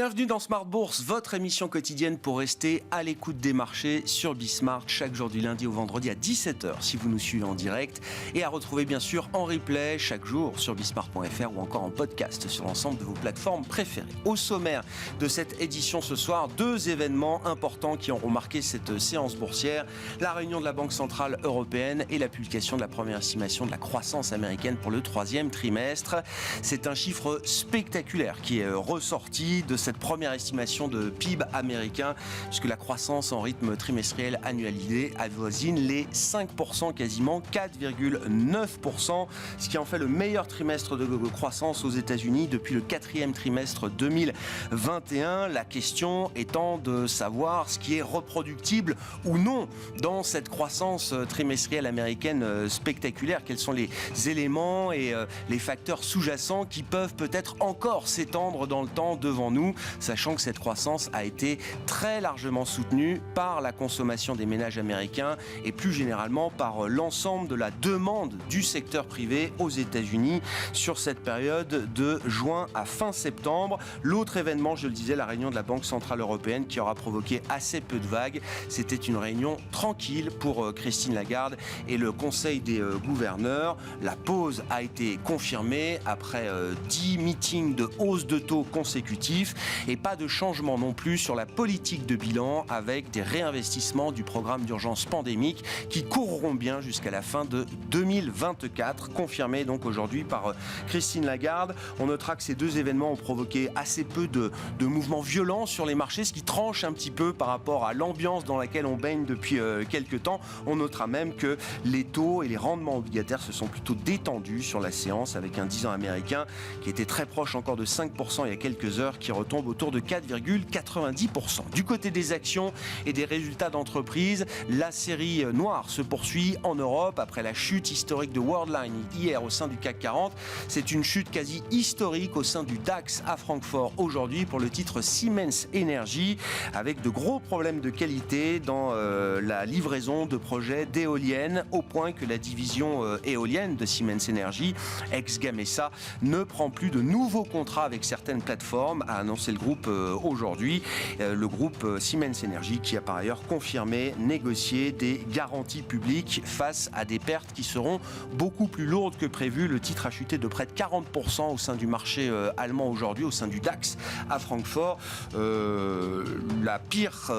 Bienvenue dans Smart Bourse, votre émission quotidienne pour rester à l'écoute des marchés sur Bismart chaque jour du lundi au vendredi à 17h si vous nous suivez en direct et à retrouver bien sûr en replay chaque jour sur bismart.fr ou encore en podcast sur l'ensemble de vos plateformes préférées. Au sommaire de cette édition ce soir, deux événements importants qui auront marqué cette séance boursière, la réunion de la Banque Centrale Européenne et la publication de la première estimation de la croissance américaine pour le troisième trimestre. C'est un chiffre spectaculaire qui est ressorti de cette première estimation de PIB américain, puisque la croissance en rythme trimestriel annualisé avoisine les 5%, quasiment 4,9%, ce qui en fait le meilleur trimestre de croissance aux États-Unis depuis le quatrième trimestre 2021. La question étant de savoir ce qui est reproductible ou non dans cette croissance trimestrielle américaine spectaculaire. Quels sont les éléments et les facteurs sous-jacents qui peuvent peut-être encore s'étendre dans le temps devant nous, sachant que cette croissance a été très largement soutenue par la consommation des ménages américains et plus généralement par l'ensemble de la demande du secteur privé aux États-Unis sur cette période de juin à fin septembre. L'autre événement, je le disais, la réunion de la Banque Centrale Européenne qui aura provoqué assez peu de vagues. C'était une réunion tranquille pour Christine Lagarde et le Conseil des gouverneurs. La pause a été confirmée après 10 meetings de hausse de taux consécutifs. Et pas de changement non plus sur la politique de bilan avec des réinvestissements du programme d'urgence pandémique qui courront bien jusqu'à la fin de 2024, confirmé donc aujourd'hui par Christine Lagarde. On notera que ces deux événements ont provoqué assez peu de mouvements violents sur les marchés, ce qui tranche un petit peu par rapport à l'ambiance dans laquelle on baigne depuis quelques temps. On notera même que les taux et les rendements obligataires se sont plutôt détendus sur la séance avec un 10 ans américain qui était très proche encore de 5% il y a quelques heures, qui retombe autour de 4,90%. Du côté des actions et des résultats d'entreprise, la série noire se poursuit en Europe après la chute historique de Worldline hier au sein du CAC 40. C'est une chute quasi historique au sein du DAX à Francfort aujourd'hui pour le titre Siemens Energy, avec de gros problèmes de qualité dans la livraison de projets d'éoliennes, au point que la division éolienne de Siemens Energy, ex-Gamesa, ne prend plus de nouveaux contrats avec certaines plateformes, a annoncé le groupe aujourd'hui. Le groupe Siemens Energy qui a par ailleurs confirmé négocier des garanties publiques face à des pertes qui seront beaucoup plus lourdes que prévu. Le titre a chuté de près de 40% au sein du marché allemand aujourd'hui, au sein du DAX à Francfort. La pire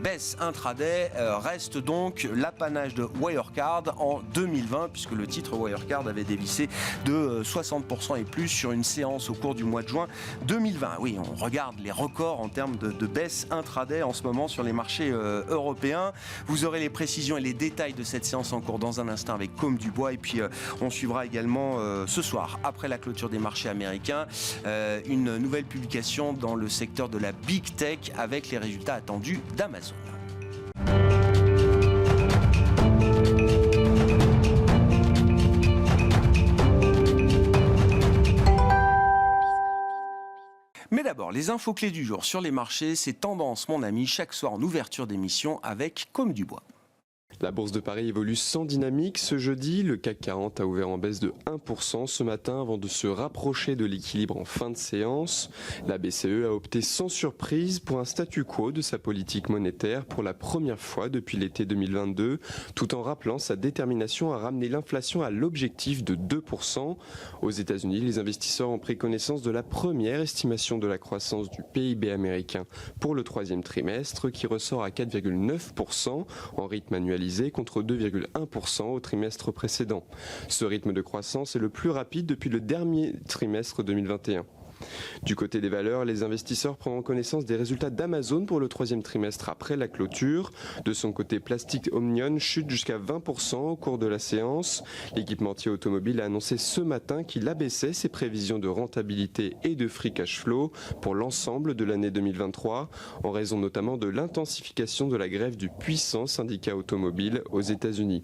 baisse intraday reste donc l'apanage de Wirecard en 2020, puisque le titre Wirecard avait dévissé de 60% et plus sur une séance au cours du mois de juin 2020. Oui, on regarde les records en termes de baisse intraday en ce moment sur les marchés européens. Vous aurez les précisions et les détails de cette séance en cours dans un instant avec Côme Dubois. Et puis on suivra également ce soir, après la clôture des marchés américains, une nouvelle publication dans le secteur de la Big Tech avec les résultats attendus d'Amazon. Mais d'abord, les infos clés du jour sur les marchés, c'est Tendance, mon ami, chaque soir en ouverture d'émission avec Côme Dubois. La bourse de Paris évolue sans dynamique. Ce jeudi, le CAC 40 a ouvert en baisse de 1% ce matin avant de se rapprocher de l'équilibre en fin de séance. La BCE a opté sans surprise pour un statu quo de sa politique monétaire pour la première fois depuis l'été 2022, tout en rappelant sa détermination à ramener l'inflation à l'objectif de 2%. Aux États-Unis, les investisseurs ont pris connaissance de la première estimation de la croissance du PIB américain pour le troisième trimestre, qui ressort à 4,9% en rythme annualisé contre 2,1% au trimestre précédent. Ce rythme de croissance est le plus rapide depuis le dernier trimestre 2021. Du côté des valeurs, les investisseurs prendront connaissance des résultats d'Amazon pour le troisième trimestre après la clôture. De son côté, Plastic Omnium chute jusqu'à 20% au cours de la séance. L'équipementier automobile a annoncé ce matin qu'il abaissait ses prévisions de rentabilité et de free cash flow pour l'ensemble de l'année 2023, en raison notamment de l'intensification de la grève du puissant syndicat automobile aux États-Unis.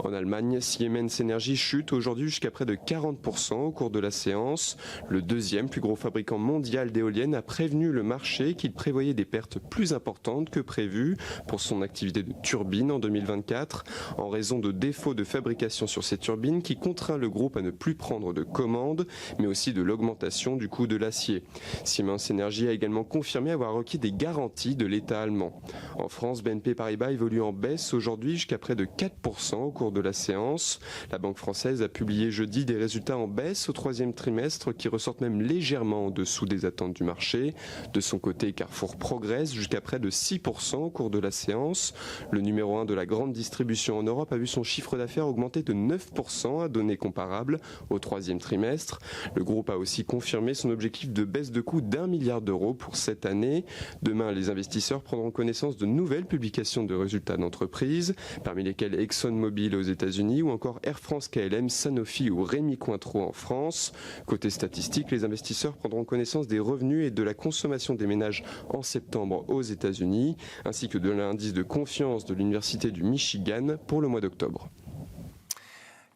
En Allemagne, Siemens Energy chute aujourd'hui jusqu'à près de 40% au cours de la séance. Le deuxième plus gros gros fabricant mondial d'éoliennes, a prévenu le marché qu'il prévoyait des pertes plus importantes que prévues pour son activité de turbine en 2024, en raison de défauts de fabrication sur ces turbines qui contraint le groupe à ne plus prendre de commandes, mais aussi de l'augmentation du coût de l'acier. Siemens Energy a également confirmé avoir requis des garanties de l'État allemand. En France, BNP Paribas évolue en baisse aujourd'hui jusqu'à près de 4% au cours de la séance. La Banque française a publié jeudi des résultats en baisse au troisième trimestre qui ressortent même légèrement en dessous des attentes du marché. De son côté, Carrefour progresse jusqu'à près de 6% au cours de la séance. Le numéro 1 de la grande distribution en Europe a vu son chiffre d'affaires augmenter de 9% à données comparables au troisième trimestre. Le groupe a aussi confirmé son objectif de baisse de coût d'1 milliard d'euros pour cette année. Demain, les investisseurs prendront connaissance de nouvelles publications de résultats d'entreprises, parmi lesquelles ExxonMobil aux États-Unis ou encore Air France KLM, Sanofi ou Rémy Cointreau en France. Côté statistique, les investisseurs prendront connaissance des revenus et de la consommation des ménages en septembre aux États-Unis, ainsi que de l'indice de confiance de l'Université du Michigan pour le mois d'octobre.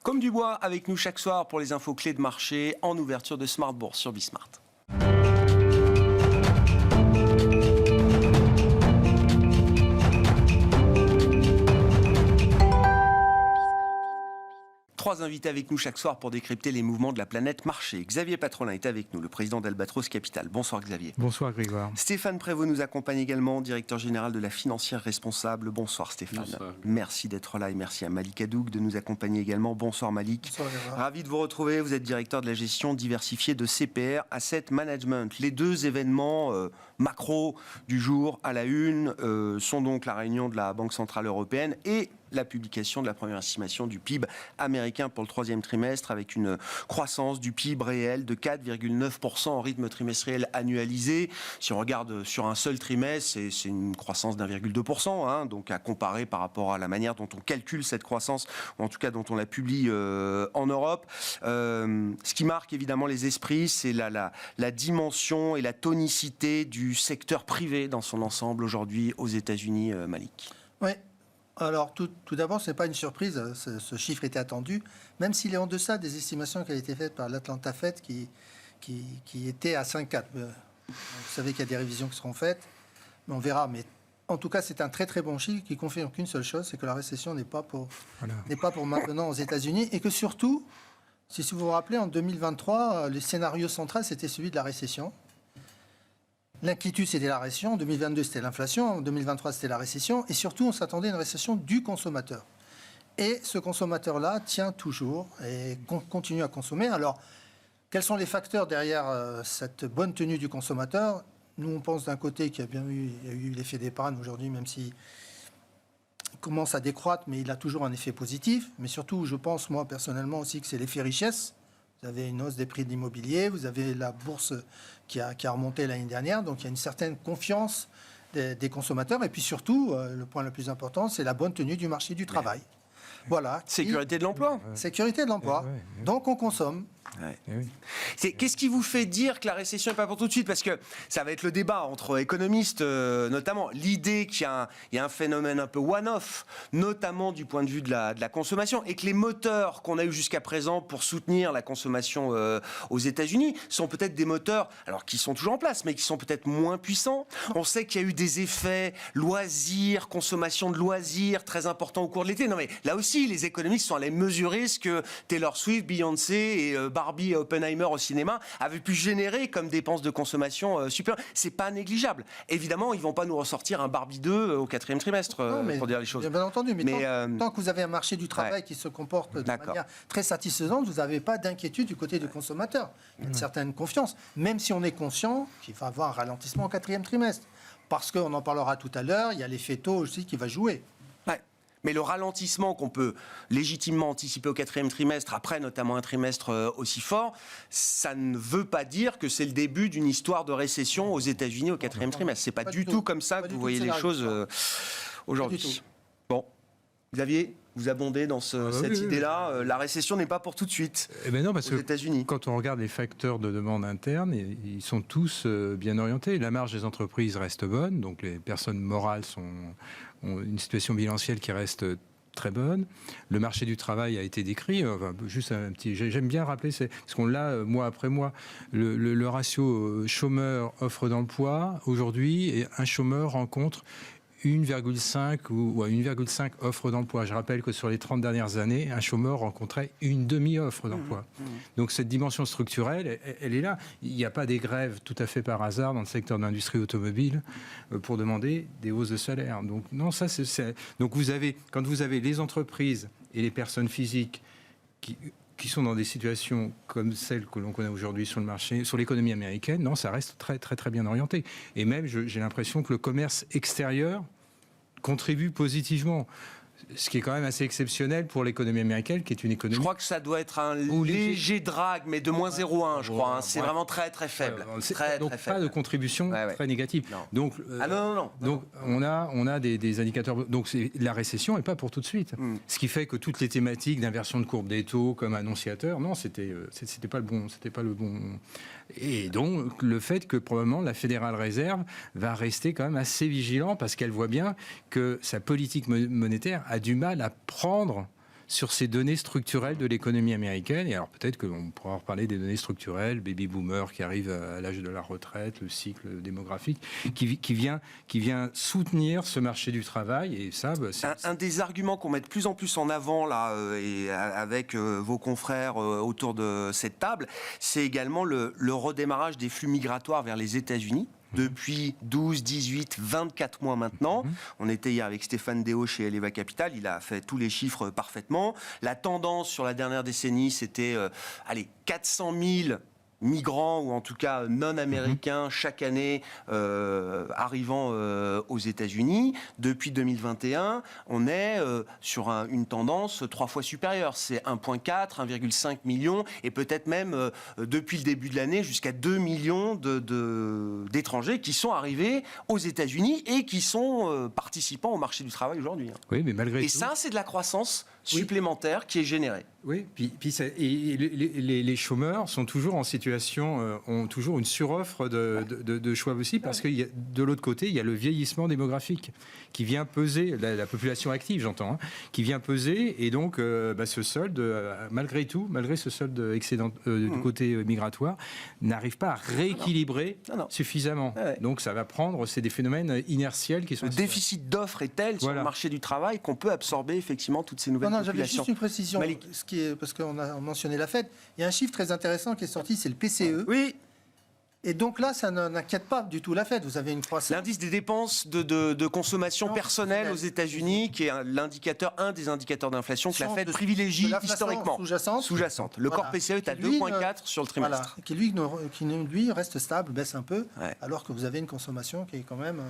Comme Dubois avec nous chaque soir pour les infos clés de marché en ouverture de Smart Bourse sur Bismart. Trois invités avec nous chaque soir pour décrypter les mouvements de la planète marché. Xavier Patrolin est avec nous, le président d'Albatros Capital. Bonsoir Xavier. Bonsoir Grégoire. Stéphane Prévost nous accompagne également, directeur général de la Financière Responsable. Bonsoir Stéphane. Bonsoir. Merci d'être là et merci à Malik Hadouk de nous accompagner également. Bonsoir Malik. Bonsoir, Grégoire. Ravi de vous retrouver. Vous êtes directeur de la gestion diversifiée de CPR Asset Management. Les deux événements macro du jour à la une sont donc la réunion de la Banque Centrale Européenne et la publication de la première estimation du PIB américain pour le troisième trimestre avec une croissance du PIB réel de 4,9% en rythme trimestriel annualisé. Si on regarde sur un seul trimestre, c'est une croissance d'1,2%, donc à comparer par rapport à la manière dont on calcule cette croissance, ou en tout cas dont on la publie en Europe. Ce qui marque évidemment les esprits, c'est la dimension et la tonicité du secteur privé dans son ensemble aujourd'hui aux États-Unis, Malik. Oui. Alors, tout d'abord, ce n'est pas une surprise, ce chiffre était attendu, même s'il est en deçà des estimations qui avaient été faites par l'Atlanta Fed qui était à 5,4. Vous savez qu'il y a des révisions qui seront faites, mais on verra. Mais en tout cas, c'est un très très bon chiffre qui confirme qu'une seule chose, c'est que la récession n'est pas pour maintenant aux États-Unis et que surtout, si vous vous rappelez, en 2023, le scénario central, c'était celui de la récession. L'inquiétude, c'était la récession. En 2022, c'était l'inflation. En 2023, c'était la récession. Et surtout, on s'attendait à une récession du consommateur. Et ce consommateur-là tient toujours et continue à consommer. Alors, quels sont les facteurs derrière cette bonne tenue du consommateur ? Nous, on pense d'un côté qu'il y a eu l'effet d'épargne aujourd'hui, même s'il commence à décroître, mais il a toujours un effet positif. Mais surtout, je pense, moi, personnellement aussi, que c'est l'effet richesse. Vous avez une hausse des prix de l'immobilier, vous avez la bourse qui a remonté l'année dernière, donc il y a une certaine confiance des consommateurs. Et puis surtout, le point le plus important, c'est la bonne tenue du marché du travail. Voilà. Sécurité de l'emploi. Sécurité de l'emploi. Donc on consomme. Qu'est-ce qui vous fait dire que la récession n'est pas pour tout de suite ? Parce que ça va être le débat entre économistes, notamment l'idée qu'il y a un phénomène un peu one-off, notamment du point de vue de la consommation, et que les moteurs qu'on a eu jusqu'à présent pour soutenir la consommation aux États-Unis sont peut-être des moteurs, alors qui sont toujours en place, mais qui sont peut-être moins puissants. On sait qu'il y a eu des effets loisirs, consommation de loisirs très importants au cours de l'été. Non mais là aussi, les économistes sont allés mesurer ce que Taylor Swift, Beyoncé et Barbie et Oppenheimer au cinéma avaient pu générer comme dépenses de consommation supérieures. C'est pas négligeable. Évidemment, ils vont pas nous ressortir un Barbie 2 au quatrième trimestre, pour dire les choses. Bien entendu, mais tant que vous avez un marché du travail qui se comporte de manière très satisfaisante, vous n'avez pas d'inquiétude du côté du consommateur. Il y a une certaine confiance, même si on est conscient qu'il va y avoir un ralentissement au quatrième trimestre. Parce qu'on en parlera tout à l'heure, il y a l'effet taux aussi qui va jouer. Mais le ralentissement qu'on peut légitimement anticiper au quatrième trimestre, après notamment un trimestre aussi fort, ça ne veut pas dire que c'est le début d'une histoire de récession aux États-Unis au quatrième trimestre. C'est pas du tout comme ça que vous voyez les choses aujourd'hui. Bon, Xavier, vous abondez dans cette idée-là. La récession n'est pas pour tout de suite non, parce aux États-Unis. Quand on regarde les facteurs de demande interne, ils sont tous bien orientés. La marge des entreprises reste bonne, donc les personnes morales ont une situation bilancielle qui reste très bonne. Le marché du travail a été décrit. Juste un petit, j'aime bien rappeler, parce qu'on l'a mois après mois, le ratio chômeur-offre d'emploi. Aujourd'hui, un chômeur rencontre 1,5 ou 1,5 offres d'emploi. Je rappelle que sur les 30 dernières années, un chômeur rencontrait une demi-offre d'emploi. Donc cette dimension structurelle, elle est là. Il n'y a pas des grèves tout à fait par hasard dans le secteur de l'industrie automobile pour demander des hausses de salaire. Donc non, ça c'est... Donc quand vous avez les entreprises et les personnes physiques qui sont dans des situations comme celles que l'on connaît aujourd'hui sur le marché, sur l'économie américaine, non, ça reste très, très, très bien orienté. Et même, j'ai l'impression que le commerce extérieur contribue positivement. Ce qui est quand même assez exceptionnel pour l'économie américaine, qui est une économie... Je crois que ça doit être un léger drag, mais de moins 0,1, je crois. C'est vraiment très, très faible. Donc, pas de contribution très négative. Non. Donc, non. Donc, on a des indicateurs... Donc, la récession n'est pas pour tout de suite. Ce qui fait que toutes les thématiques d'inversion de courbe des taux comme annonciateur, non, c'était pas le bon... Et donc, le fait que probablement la Fédérale Réserve va rester quand même assez vigilant parce qu'elle voit bien que sa politique monétaire a du mal à prendre sur ces données structurelles de l'économie américaine. Et alors peut-être qu'on pourra reparler des données structurelles, baby boomer qui arrive à l'âge de la retraite, le cycle démographique, qui vient soutenir ce marché du travail. Et ça, un des arguments qu'on met de plus en plus en avant là, et avec vos confrères autour de cette table, c'est également le redémarrage des flux migratoires vers les États-Unis. Depuis 12, 18, 24 mois maintenant. On était hier avec Stéphane Déo chez Eleva Capital, il a fait tous les chiffres parfaitement. La tendance sur la dernière décennie, c'était 400 000 migrants, ou en tout cas non-américains, chaque année arrivant aux États-Unis. Depuis 2021, on est sur une tendance 3 fois supérieure. C'est 1,4, 1,5 million, et peut-être même depuis le début de l'année jusqu'à 2 millions d'étrangers qui sont arrivés aux États-Unis et qui sont participants au marché du travail aujourd'hui. Oui, mais malgré tout... Et ça, c'est de la croissance supplémentaire qui est générée. Oui, puis les chômeurs sont toujours en situation, ont toujours une suroffre de choix aussi, parce que de l'autre côté, il y a le vieillissement démographique qui vient peser, la population active, j'entends, qui vient peser, et donc ce solde, malgré ce solde excédent du côté migratoire, n'arrive pas à rééquilibrer suffisamment. Donc ça va prendre, c'est des phénomènes inertiels qui sont... Le déficit d'offres est tel sur le marché du travail qu'on peut absorber effectivement toutes ces nouvelles populations. J'avais juste une précision. Parce qu'on a mentionné la Fed, il y a un chiffre très intéressant qui est sorti, c'est le PCE. Oui. Et donc là, ça n'inquiète pas du tout la Fed. Vous avez une croissance. L'indice des dépenses de consommation personnelle aux États-Unis, qui est un des indicateurs d'inflation que la Fed privilégie historiquement. Sous-jacente. Le corps PCE est à 2,4 sur le trimestre. Qui lui reste stable, baisse un peu, alors que vous avez une consommation qui est quand même...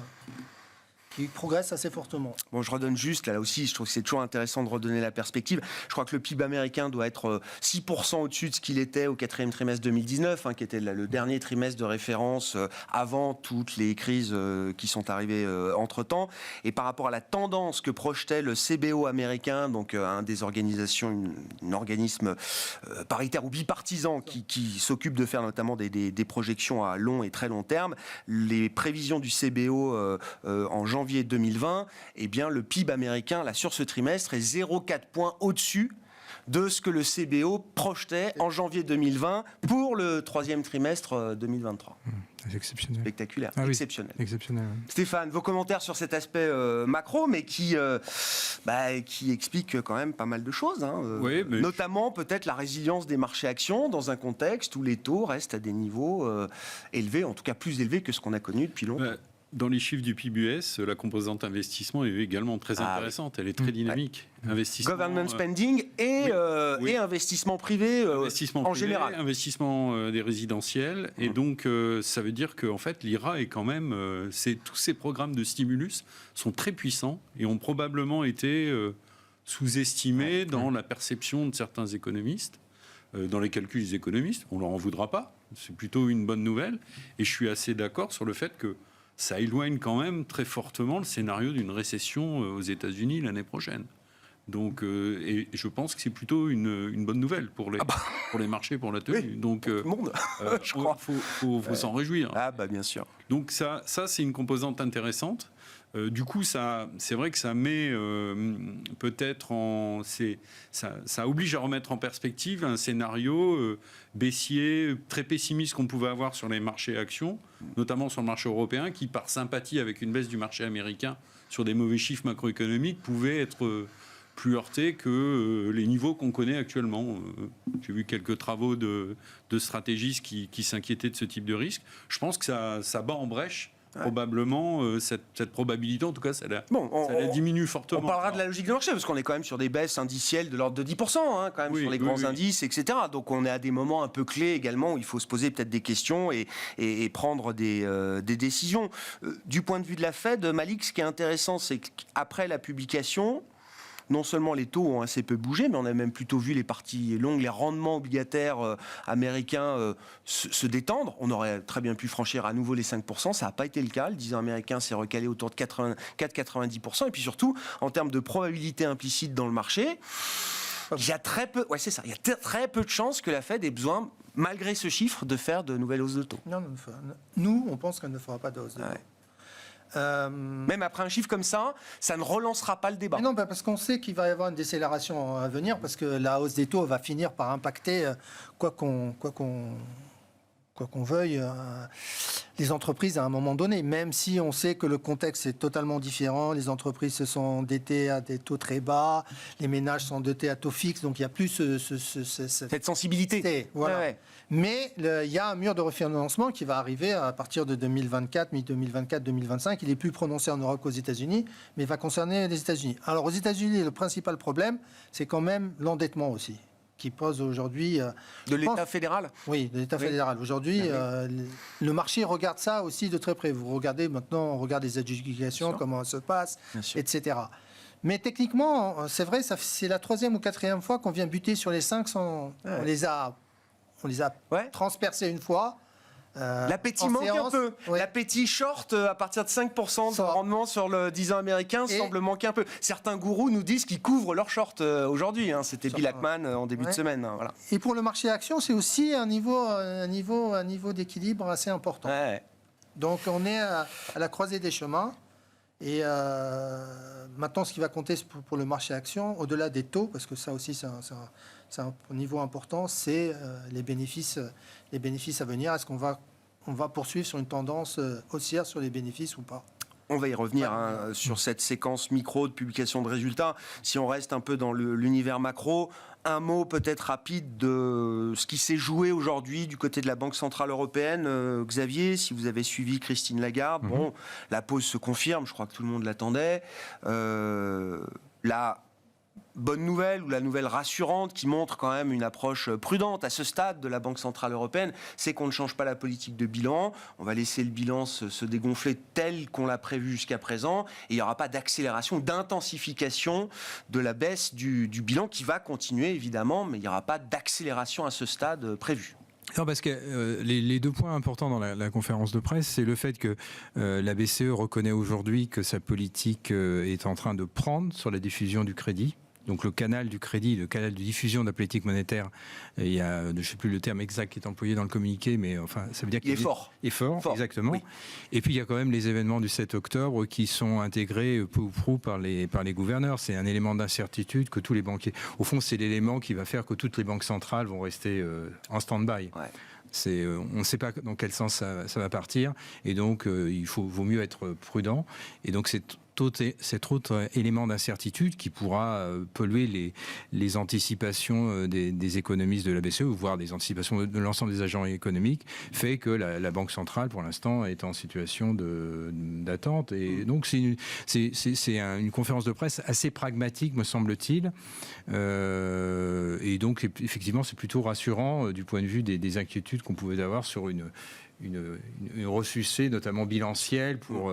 qui progresse assez fortement. Bon, je redonne juste, là aussi, je trouve que c'est toujours intéressant de redonner la perspective. Je crois que le PIB américain doit être 6% au-dessus de ce qu'il était au 4e trimestre 2019, qui était le dernier trimestre de référence avant toutes les crises qui sont arrivées entre-temps. Et par rapport à la tendance que projetait le CBO américain, donc un des organisations, un organisme paritaire ou bipartisan qui s'occupe de faire notamment des projections à long et très long terme, les prévisions du CBO en janvier 2020, eh bien, le PIB américain, là, sur ce trimestre, est 0,4 points au-dessus de ce que le CBO projetait en janvier 2020 pour le 3e trimestre 2023. C'est exceptionnel. Spectaculaire, exceptionnel. Exceptionnel. Stéphane, vos commentaires sur cet aspect macro, mais qui explique quand même pas mal de choses. Notamment peut-être la résilience des marchés actions dans un contexte où les taux restent à des niveaux élevés, en tout cas plus élevés que ce qu'on a connu depuis longtemps. Dans les chiffres du PIB US, la composante investissement est également très intéressante. Elle est très dynamique. Investissement, government spending et investissement privé en général. Investissement des résidentiels. Et donc, ça veut dire qu'en fait, l'IRA est quand même... tous ces programmes de stimulus sont très puissants et ont probablement été sous-estimés dans la perception de certains économistes, dans les calculs des économistes. On ne leur en voudra pas. C'est plutôt une bonne nouvelle. Et je suis assez d'accord sur le fait que ça éloigne quand même très fortement le scénario d'une récession aux États-Unis l'année prochaine. Donc, et je pense que c'est plutôt une bonne nouvelle pour les marchés, pour la tenue. Oui, donc, tout le monde, je crois. Faut s'en réjouir. Bien sûr. Donc ça c'est une composante intéressante. Du coup, c'est vrai que ça met peut-être ça oblige à remettre en perspective un scénario baissier, très pessimiste qu'on pouvait avoir sur les marchés actions, notamment sur le marché européen, qui, par sympathie avec une baisse du marché américain sur des mauvais chiffres macroéconomiques, pouvait être plus heurté que les niveaux qu'on connaît actuellement. J'ai vu quelques travaux de stratégistes qui s'inquiétaient de ce type de risque. Je pense que ça bat en brèche probablement cette probabilité. En tout cas, ça la diminue fortement. On parlera de la logique de marché, parce qu'on est quand même sur des baisses indicielles de l'ordre de 10%, quand même, sur les grands indices, etc. Donc on est à des moments un peu clés également où il faut se poser peut-être des questions et prendre des décisions. Du point de vue de la Fed, Malik, ce qui est intéressant, c'est qu'après la publication, non seulement les taux ont assez peu bougé, mais on a même plutôt vu les parties longues, les rendements obligataires américains se détendre. On aurait très bien pu franchir à nouveau les 5%, ça n'a pas été le cas. Le 10 ans américain s'est recalé autour de 4,90%. Et puis surtout, en termes de probabilité implicite dans le marché, il y a très peu, il y a très peu de chances que la Fed ait besoin, malgré ce chiffre, de faire de nouvelles hausses de taux. Non, nous, on pense qu'elle ne fera pas de hausse de taux. Même après un chiffre comme ça ne relancera pas le débat. Mais non, parce qu'on sait qu'il va y avoir une décélération à venir, parce que la hausse des taux va finir par impacter, quoi qu'on veuille, les entreprises à un moment donné. Même si on sait que le contexte est totalement différent, les entreprises se sont endettées à des taux très bas, les ménages sont endettés à taux fixe, donc il n'y a plus cette sensibilité. Voilà. Ouais. Mais il y a un mur de refinancement qui va arriver à partir de 2024, mi-2024, 2025. Il est plus prononcé en Europe qu'aux États-Unis, mais il va concerner les États-Unis. Alors aux États-Unis, le principal problème, c'est quand même l'endettement aussi, qui pose aujourd'hui... de l'État fédéral ? Oui, de l'État fédéral. Aujourd'hui, le marché regarde ça aussi de très près. Vous regardez maintenant, on regarde les adjudications, comment ça se passe, etc. Mais techniquement, c'est vrai, c'est la 3e ou 4e fois qu'on vient buter sur les 5. On les a transpercés une fois. L'appétit manque un peu. L'appétit short à partir de 5% de rendement sur le 10 ans américain semble manquer un peu. Certains gourous nous disent qu'ils couvrent leur short aujourd'hui. C'était Bill Ackman en début de semaine. Voilà. Et pour le marché action, c'est aussi un niveau d'équilibre assez important. Donc on est à la croisée des chemins. Et maintenant, ce qui va compter pour le marché action, au-delà des taux, parce que ça aussi c'est un niveau important, c'est les bénéfices à venir. Est-ce qu'on va poursuivre sur une tendance haussière sur les bénéfices ou pas ? On va y revenir sur cette séquence micro de publication de résultats. Si on reste un peu dans l'univers macro, un mot peut-être rapide de ce qui s'est joué aujourd'hui du côté de la Banque Centrale Européenne. Xavier, si vous avez suivi Christine Lagarde, bon, la pause se confirme, je crois que tout le monde l'attendait. La bonne nouvelle ou la nouvelle rassurante qui montre quand même une approche prudente à ce stade de la Banque Centrale Européenne, c'est qu'on ne change pas la politique de bilan. On va laisser le bilan se dégonfler tel qu'on l'a prévu jusqu'à présent. Et il n'y aura pas d'accélération, d'intensification de la baisse du bilan qui va continuer évidemment, mais il n'y aura pas d'accélération à ce stade prévu. Non, parce que les 2 points importants dans la conférence de presse, c'est le fait que la BCE reconnaît aujourd'hui que sa politique est en train de prendre sur la diffusion du crédit. Donc le canal du crédit, le canal de diffusion de la politique monétaire, il y a, je ne sais plus le terme exact qui est employé dans le communiqué, mais enfin, ça veut dire qu'il est fort. Est fort, exactement. Oui. Et puis il y a quand même les événements du 7 octobre qui sont intégrés peu ou prou par les gouverneurs. C'est un élément d'incertitude que tous les banquiers... Au fond, c'est l'élément qui va faire que toutes les banques centrales vont rester en stand-by. On ne sait pas dans quel sens ça va partir. Et donc, vaut mieux être prudent. Et donc, cet autre élément d'incertitude qui pourra polluer les anticipations des économistes de la BCE, voire des anticipations de l'ensemble des agents économiques, fait que la Banque centrale, pour l'instant, est en situation d'attente. Et donc, c'est une conférence de presse assez pragmatique, me semble-t-il. Et donc, effectivement, c'est plutôt rassurant du point de vue des inquiétudes qu'on pouvait avoir sur une ressucée, notamment bilancielle, pour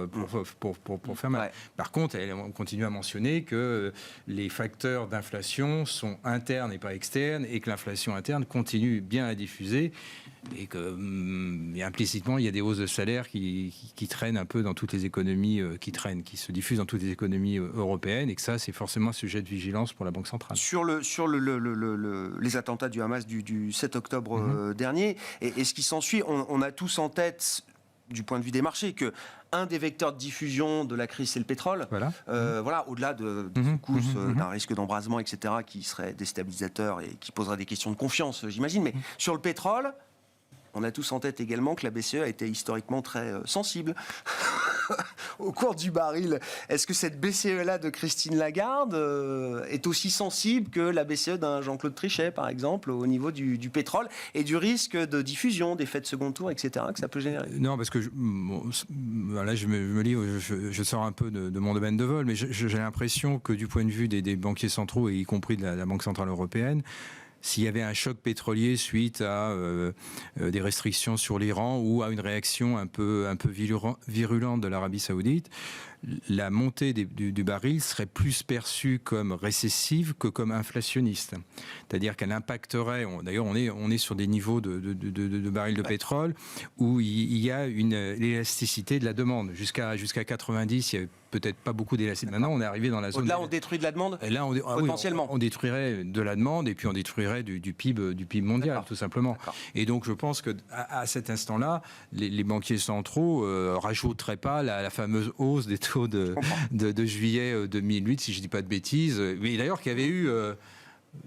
faire mal. Par contre, on continue à mentionner que les facteurs d'inflation sont internes et pas externes, et que l'inflation interne continue bien à diffuser, et que implicitement, il y a des hausses de salaire qui traînent un peu dans toutes les économies, qui se diffusent dans toutes les économies européennes, et que ça, c'est forcément un sujet de vigilance pour la Banque centrale. Sur les attentats du Hamas du 7 octobre dernier, et ce qui s'ensuit, on a tous en tête du point de vue des marchés, que un des vecteurs de diffusion de la crise, c'est le pétrole. Voilà, au-delà de secousses, d'un risque d'embrasement, etc., qui serait déstabilisateur et qui poserait des questions de confiance, j'imagine. Mais sur le pétrole, on a tous en tête également que la BCE a été historiquement très sensible au cours du baril. Est-ce que cette BCE-là de Christine Lagarde est aussi sensible que la BCE d'un Jean-Claude Trichet, par exemple, au niveau du pétrole et du risque de diffusion, d'effets de second tour, etc., que ça peut générer? Non, parce que là, je me lis, je sors un peu de mon domaine de vol, mais j'ai l'impression que du point de vue des banquiers centraux, et y compris de la Banque Centrale Européenne, s'il y avait un choc pétrolier suite à des restrictions sur l'Iran ou à une réaction un peu virulente de l'Arabie Saoudite, la montée du baril serait plus perçue comme récessive que comme inflationniste. C'est-à-dire qu'elle impacterait, d'ailleurs on est sur des niveaux de barils de pétrole où il y a une élasticité de la demande. Jusqu'à 90, il y avait peut-être pas beaucoup d'élasticité. Maintenant, on est arrivé dans la zone... Là, on détruit de la demande potentiellement. On détruirait de la demande et puis on détruirait du PIB mondial, tout simplement. Et donc, je pense qu'à cet instant-là, les banquiers centraux rajouteraient pas la fameuse hausse des taux de juillet 2008, si je dis pas de bêtises. Mais d'ailleurs, qu'il y avait eu...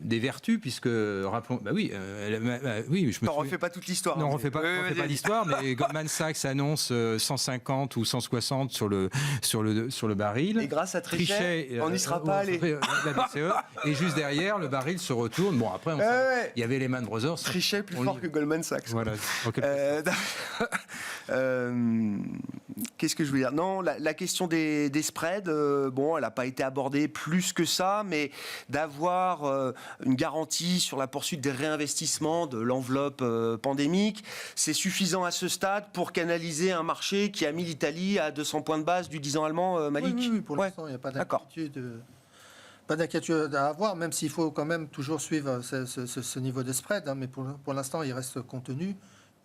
des vertus, puisque, rappelons, oui, je me refais pas toute l'histoire. Non, on refait pas l'histoire, mais Goldman Sachs annonce 150 ou 160 sur le baril. Et grâce à Trichet, on n'y sera pas allé. La BCE, et juste derrière, le baril se retourne. Bon, après, il y avait Lehman Brothers. Trichet plus fort que Goldman Sachs. Voilà. Qu'est-ce que je veux dire? Non, la question des spreads, elle n'a pas été abordée plus que ça, mais d'avoir une garantie sur la poursuite des réinvestissements de l'enveloppe pandémique, c'est suffisant à ce stade pour canaliser un marché qui a mis l'Italie à 200 points de base du 10 ans allemand, Malik. Oui, pour l'instant, il n'y a pas d'inquiétude. Pas d'inquiétude à avoir, même s'il faut quand même toujours suivre ce niveau de spread, hein, mais pour l'instant, il reste contenu.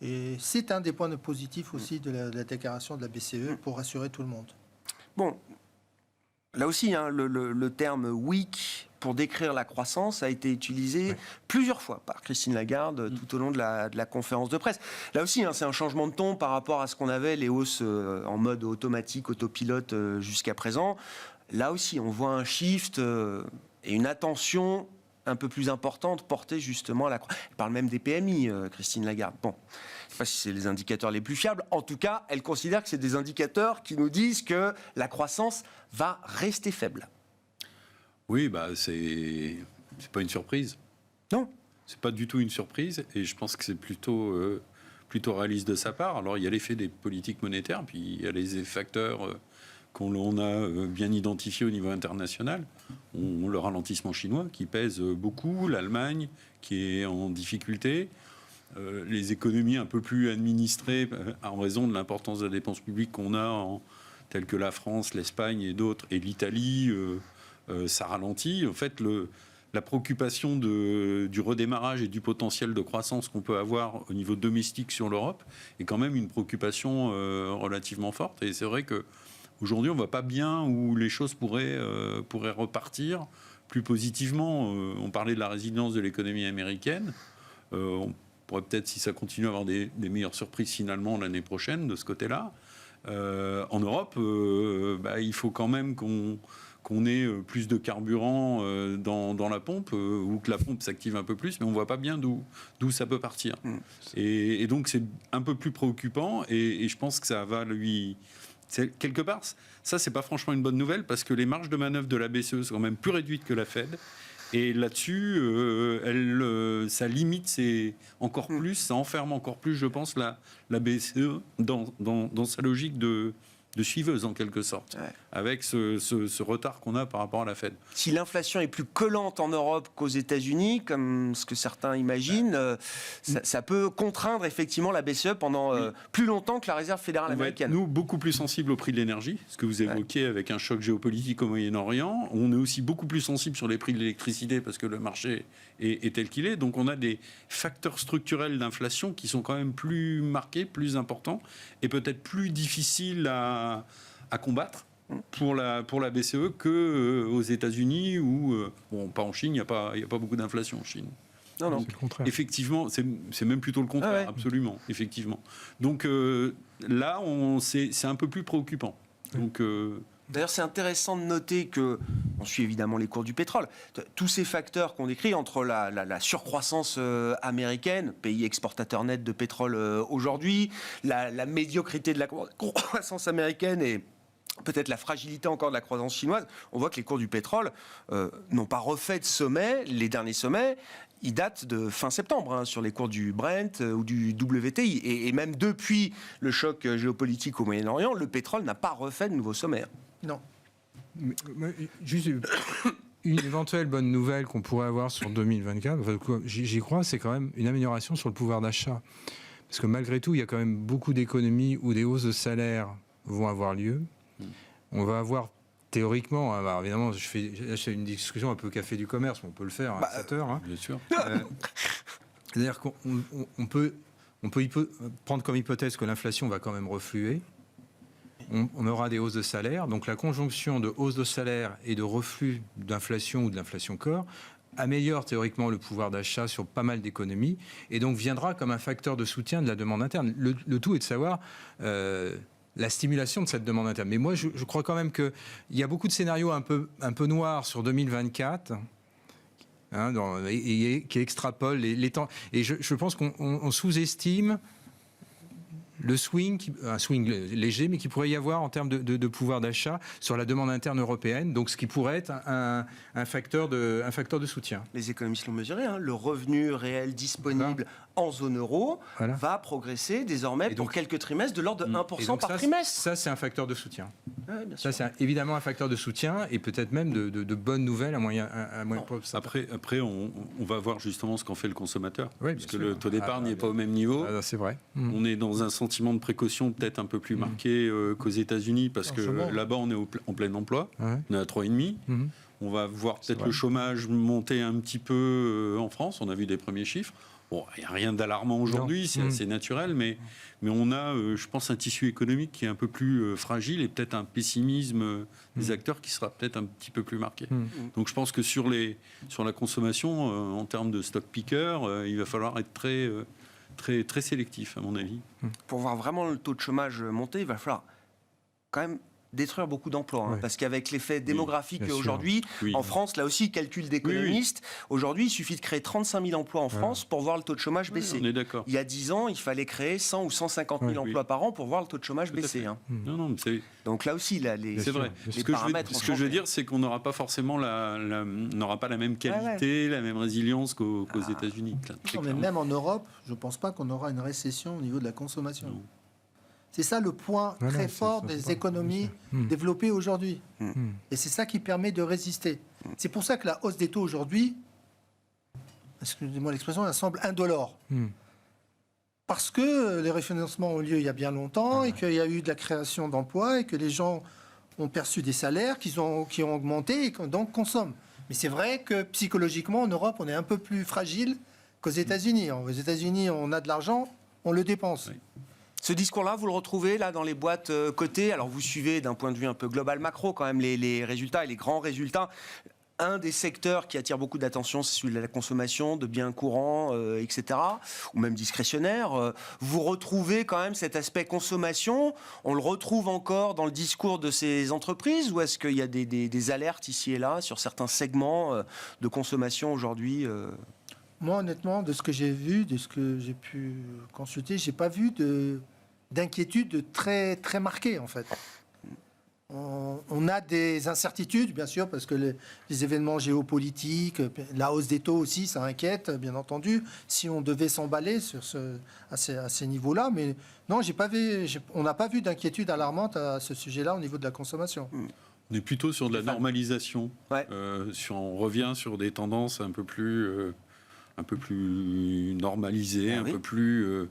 Et c'est un des points positifs aussi de la déclaration de la BCE pour rassurer tout le monde. Bon, là aussi, hein, le terme weak pour décrire la croissance a été utilisé plusieurs fois par Christine Lagarde tout au long de la conférence de presse. Là aussi, hein, c'est un changement de ton par rapport à ce qu'on avait, les hausses en mode automatique, autopilote jusqu'à présent. Là aussi, on voit un shift et une attention un peu plus importante portée justement à la croissance. Elle parle même des PMI, Christine Lagarde. Bon, je ne sais pas si c'est les indicateurs les plus fiables. En tout cas, elle considère que c'est des indicateurs qui nous disent que la croissance va rester faible. Oui, c'est pas une surprise. Non. C'est pas du tout une surprise, et je pense que c'est plutôt réaliste de sa part. Alors, il y a l'effet des politiques monétaires, puis il y a les facteurs qu'on a bien identifiés au niveau international. Le ralentissement chinois qui pèse beaucoup, l'Allemagne qui est en difficulté, les économies un peu plus administrées en raison de l'importance de la dépense publique qu'on a, telles que la France, l'Espagne et d'autres, et l'Italie, ça ralentit. En fait, la préoccupation du redémarrage et du potentiel de croissance qu'on peut avoir au niveau domestique sur l'Europe est quand même une préoccupation relativement forte. Et c'est vrai qu'aujourd'hui, on ne voit pas bien où les choses pourraient repartir plus positivement. On parlait de la résilience de l'économie américaine. On pourrait peut-être, si ça continue, avoir des meilleures surprises finalement l'année prochaine de ce côté-là. En Europe, il faut quand même qu'on ait plus de carburant dans la pompe, ou que la pompe s'active un peu plus, mais on ne voit pas bien d'où ça peut partir. Et donc c'est un peu plus préoccupant, et je pense que ça va quelque part, ça c'est pas franchement une bonne nouvelle, parce que les marges de manœuvre de la BCE sont quand même plus réduites que la Fed. Et là-dessus, ça limite encore plus, ça enferme encore plus, je pense, la BCE dans sa logique de suiveuse, en quelque sorte, avec ce retard qu'on a par rapport à la Fed. Si l'inflation est plus collante en Europe qu'aux États-Unis, comme ce que certains imaginent, ça peut contraindre effectivement la BCE pendant plus longtemps que la Réserve fédérale américaine. Nous, beaucoup plus sensibles au prix de l'énergie, ce que vous évoquiez avec un choc géopolitique au Moyen-Orient. On est aussi beaucoup plus sensible sur les prix de l'électricité parce que le marché est tel qu'il est. Donc on a des facteurs structurels d'inflation qui sont quand même plus marqués, plus importants, et peut-être plus difficiles à combattre pour la BCE qu'aux États-Unis, où, pas en Chine, il n'y a pas beaucoup d'inflation en Chine. Non, non. C'est le contraire. Effectivement, c'est même plutôt le contraire, Ah ouais. absolument, effectivement. Donc là, c'est un peu plus préoccupant. Donc, D'ailleurs, c'est intéressant de noter que, on suit évidemment les cours du pétrole, tous ces facteurs qu'on décrit entre la surcroissance américaine, pays exportateur net de pétrole aujourd'hui, la médiocrité de la croissance américaine et peut-être la fragilité encore de la croissance chinoise, on voit que les cours du pétrole n'ont pas refait de sommet. Les derniers sommets, ils datent de fin septembre, hein, sur les cours du Brent ou du WTI. Et même depuis le choc géopolitique au Moyen-Orient, le pétrole n'a pas refait de nouveaux sommets. Non. Mais, juste une éventuelle bonne nouvelle qu'on pourrait avoir sur 2024, enfin, j'y crois, c'est quand même une amélioration sur le pouvoir d'achat. Parce que malgré tout, il y a quand même beaucoup d'économies où des hausses de salaire vont avoir lieu. On va avoir théoriquement, alors évidemment, je fais une discussion un peu café du commerce, mais on peut le faire à 7 heures. Hein. bien sûr. C'est-à-dire qu'on peut prendre comme hypothèse que l'inflation va quand même refluer. On aura des hausses de salaire. Donc la conjonction de hausse de salaire et de reflux d'inflation ou de l'inflation corps améliore théoriquement le pouvoir d'achat sur pas mal d'économies et donc viendra comme un facteur de soutien de la demande interne. Le tout est de savoir la stimulation de cette demande interne. Mais moi, je crois quand même qu'il y a beaucoup de scénarios un peu noirs sur 2024. Hein, qui extrapolent les temps. Et je pense qu'on sous-estime le swing, un swing léger, mais qui pourrait y avoir en termes de pouvoir d'achat sur la demande interne européenne, donc ce qui pourrait être un facteur de soutien. Les économistes l'ont mesuré, hein, le revenu réel disponible en zone euro va progresser désormais pour quelques trimestres de l'ordre de 1% par trimestre. Ça, c'est un facteur de soutien. Ouais, bien Ça, sûr. c'est évidemment un facteur de soutien et peut-être même de bonnes nouvelles à moyen Après, on va voir justement ce qu'en fait le consommateur. Oui, parce bien que sûr. le taux d'épargne n'est pas au même niveau. C'est vrai. On est dans un sentiment de précaution peut-être un peu plus marqué qu'aux États-Unis, parce que là-bas, on est en plein emploi. Ouais. On est à 3,5. On va voir peut-être le chômage monter un petit peu en France. On a vu des premiers chiffres. Bon, il n'y a rien d'alarmant aujourd'hui, c'est assez naturel, mais on a, je pense, un tissu économique qui est un peu plus fragile et peut-être un pessimisme des acteurs qui sera peut-être un petit peu plus marqué. Donc je pense que sur la consommation, en termes de stock picker, il va falloir être très sélectif, à mon avis. Pour voir vraiment le taux de chômage monter, il va falloir quand même détruire beaucoup d'emplois. Hein, parce qu'avec l'effet démographique aujourd'hui, en France, là aussi, calcul d'économistes, aujourd'hui, il suffit de créer 35 000 emplois en France pour voir le taux de chômage baisser. On est d'accord. Il y a 10 ans, il fallait créer 100 ou 150 000 emplois par an pour voir le taux de chômage baisser. Hein. Non, Donc là aussi, c'est vrai. les Ce que paramètres je veux dire, c'est qu'on n'aura pas forcément n'aura pas la même qualité, la même résilience qu'aux États-Unis. Non, mais même en Europe, je ne pense pas qu'on aura une récession au niveau de la consommation. Non. C'est ça le point très fort des économies développées aujourd'hui. Et c'est ça qui permet de résister. C'est pour ça que la hausse des taux aujourd'hui, excusez-moi l'expression, elle semble indolore. Parce que les refinancements ont lieu il y a bien longtemps et qu'il y a eu de la création d'emplois et que les gens ont perçu des salaires qui ont augmenté et donc consomment. Mais c'est vrai que psychologiquement, en Europe, on est un peu plus fragile qu'aux États-Unis. Aux États-Unis, on a de l'argent, on le dépense. Oui. Ce discours-là, vous le retrouvez là dans les boîtes cotées. Alors vous suivez d'un point de vue un peu global macro quand même les résultats et les grands résultats. Un des secteurs qui attire beaucoup d'attention, c'est celui de la consommation, de biens courants, etc., ou même discrétionnaires. Vous retrouvez quand même cet aspect consommation. On le retrouve encore dans le discours de ces entreprises, ou est-ce qu'il y a des alertes ici et là sur certains segments de consommation aujourd'hui Moi, honnêtement, de ce que j'ai vu, de ce que j'ai pu consulter, j'ai pas vu d'inquiétude très, très marquée, en fait. On a des incertitudes, bien sûr, parce que les événements géopolitiques, la hausse des taux aussi, ça inquiète, bien entendu, si on devait s'emballer à ces niveaux-là. Mais non, on n'a pas vu d'inquiétude alarmante à ce sujet-là au niveau de la consommation. On est plutôt sur de la normalisation. Ouais. On revient sur des tendances un peu plus normalisées, un peu plus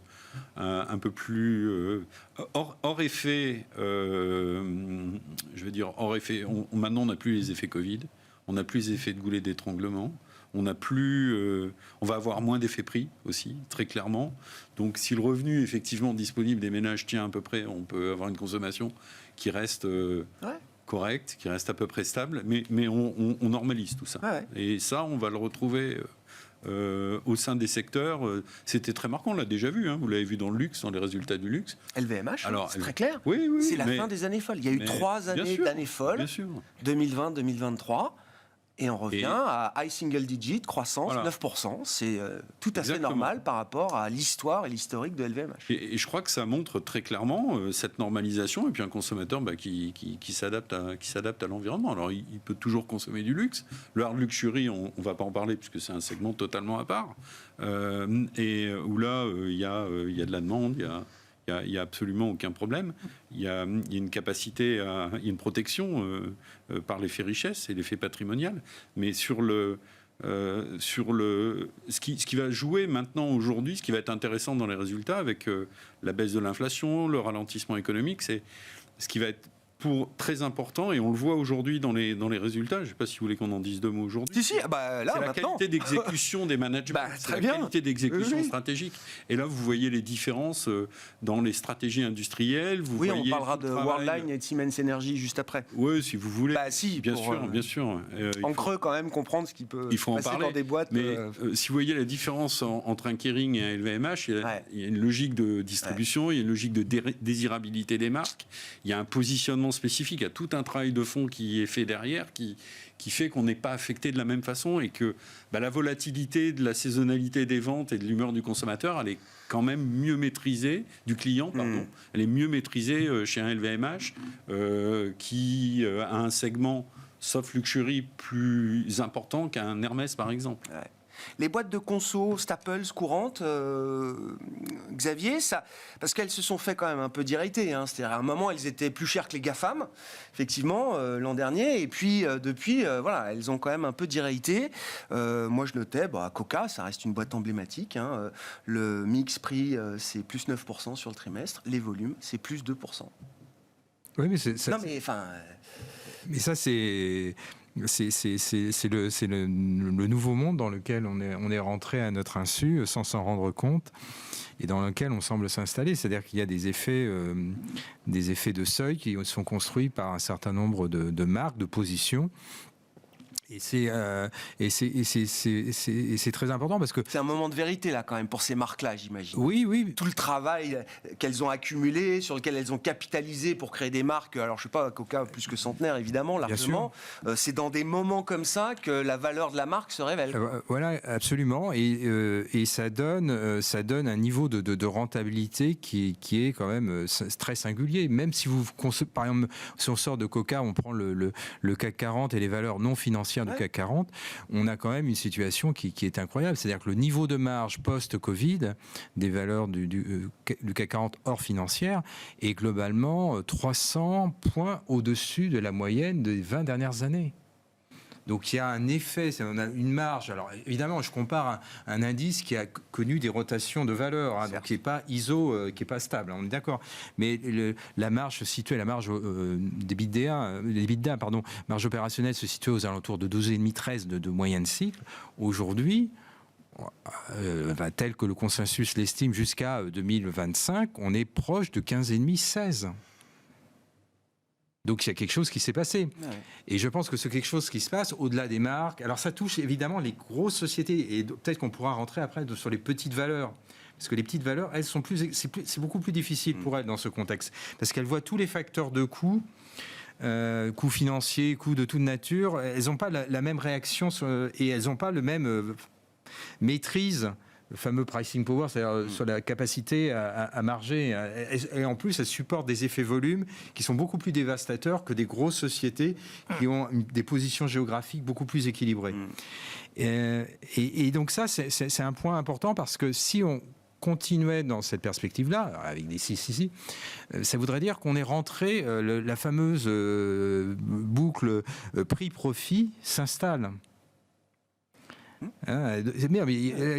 hors effet. Je veux dire hors effet. Maintenant, on n'a plus les effets Covid, on n'a plus les effets de goulet d'étranglement. On va avoir moins d'effets prix aussi, très clairement. Donc, si le revenu effectivement disponible des ménages tient à peu près, on peut avoir une consommation qui reste correcte, qui reste à peu près stable. Mais on normalise tout ça. Et ça, on va le retrouver au sein des secteurs. C'était très marquant, on l'a déjà vu, hein, vous l'avez vu dans le luxe, dans les résultats du luxe. LVMH, Alors, c'est très clair. Oui, c'est la fin des années folles. Il y a eu 3 années d'années folles, bien sûr. 2020, 2023. Et on revient à high single digit, croissance, Voilà. 9%. C'est tout à fait Exactement. normal par rapport à l'histoire et l'historique de LVMH. Et je crois que ça montre très clairement cette normalisation, et puis un consommateur qui s'adapte à l'environnement. Alors il peut toujours consommer du luxe. Le hard luxury, on ne va pas en parler puisque c'est un segment totalement à part, et où là il y a de la demande, il n'y a absolument aucun problème. Il y a une capacité, il y a une protection par l'effet richesse et l'effet patrimonial. Mais ce qui va jouer maintenant, aujourd'hui, ce qui va être intéressant dans les résultats, avec la baisse de l'inflation, le ralentissement économique, c'est ce qui va être très important, et on le voit aujourd'hui dans les résultats. Je ne sais pas si vous voulez qu'on en dise 2 mots aujourd'hui. Si, là, c'est la maintenant. qualité d'exécution des managements, très la bien. qualité d'exécution Oui. stratégique. Et là, vous voyez les différences dans les stratégies industrielles. Vous Oui, voyez on parlera tout de le travail. Worldline et de Siemens Energy juste après. Oui, si vous voulez. Si, bien pour, sûr, bien sûr. En creux, quand même, comprendre ce qui peut il faut en passer parler. dans des boîtes. Mais si vous voyez la différence entre un Kering et un LVMH, il y a une logique de distribution, il y a une logique de désirabilité des marques, il y a un positionnement spécifique, il y a tout un travail de fond qui est fait derrière, qui fait qu'on n'est pas affecté de la même façon, et que la volatilité de la saisonnalité des ventes et de l'humeur du consommateur, elle est quand même mieux maîtrisée, du client, pardon, elle est mieux maîtrisée chez un LVMH qui a un segment soft luxury plus important qu'un Hermès, par exemple. Ouais. Les boîtes de conso Staples courantes, Xavier, parce qu'elles se sont fait quand même un peu directer. Hein. C'est-à-dire à un moment, elles étaient plus chères que les GAFAM, effectivement, l'an dernier. Et puis, depuis, elles ont quand même un peu directé. Moi, je notais, Coca, ça reste une boîte emblématique. Hein. Le mix prix, c'est plus 9% sur le trimestre. Les volumes, c'est plus 2%. Oui, mais mais ça, c'est le nouveau monde dans lequel on est rentré à notre insu sans s'en rendre compte, et dans lequel on semble s'installer. C'est-à-dire qu'il y a des effets de seuil qui sont construits par un certain nombre de marques, de positions. Et c'est très important parce que... C'est un moment de vérité, là, quand même, pour ces marques-là, j'imagine. Oui. Tout le travail qu'elles ont accumulé, sur lequel elles ont capitalisé pour créer des marques, alors je sais pas, Coca plus que centenaire, évidemment, largement. C'est dans des moments comme ça que la valeur de la marque se révèle. Voilà, absolument. Et ça donne un niveau de rentabilité qui est quand même très singulier. Même si par exemple, si on sort de Coca, on prend le CAC 40 et les valeurs non financières du CAC 40, on a quand même une situation qui est incroyable. C'est-à-dire que le niveau de marge post-Covid des valeurs du CAC 40 hors financière est globalement 300 points au-dessus de la moyenne des 20 dernières années. Donc il y a un effet, on a une marge. Alors évidemment, je compare un indice qui a connu des rotations de valeur, hein, donc qui n'est pas ISO, qui n'est pas stable, on est d'accord. Mais la marge se situait, la marge d'EBITDA, marge opérationnelle se situait aux alentours de 12,5-13 de moyenne cycle. Aujourd'hui, tel que le consensus l'estime jusqu'à 2025, on est proche de 15,5-16. Donc il y a quelque chose qui s'est passé. Ouais. Et je pense que c'est quelque chose qui se passe au-delà des marques. Alors ça touche évidemment les grosses sociétés, et peut-être qu'on pourra rentrer après sur les petites valeurs. Parce que les petites valeurs, elles sont c'est beaucoup plus difficile pour elles dans ce contexte. Parce qu'elles voient tous les facteurs de coûts, coûts financiers, coûts de toute nature. Elles n'ont pas la même réaction et elles n'ont pas le même maîtrise. Le fameux pricing power, c'est-à-dire sur la capacité à marger. Et en plus, elle supporte des effets volumes qui sont beaucoup plus dévastateurs que des grosses sociétés qui ont des positions géographiques beaucoup plus équilibrées. Et donc ça, c'est un point important, parce que si on continuait dans cette perspective-là, avec des si, ça voudrait dire qu'on est rentré, la fameuse boucle prix-profit s'installe. Mais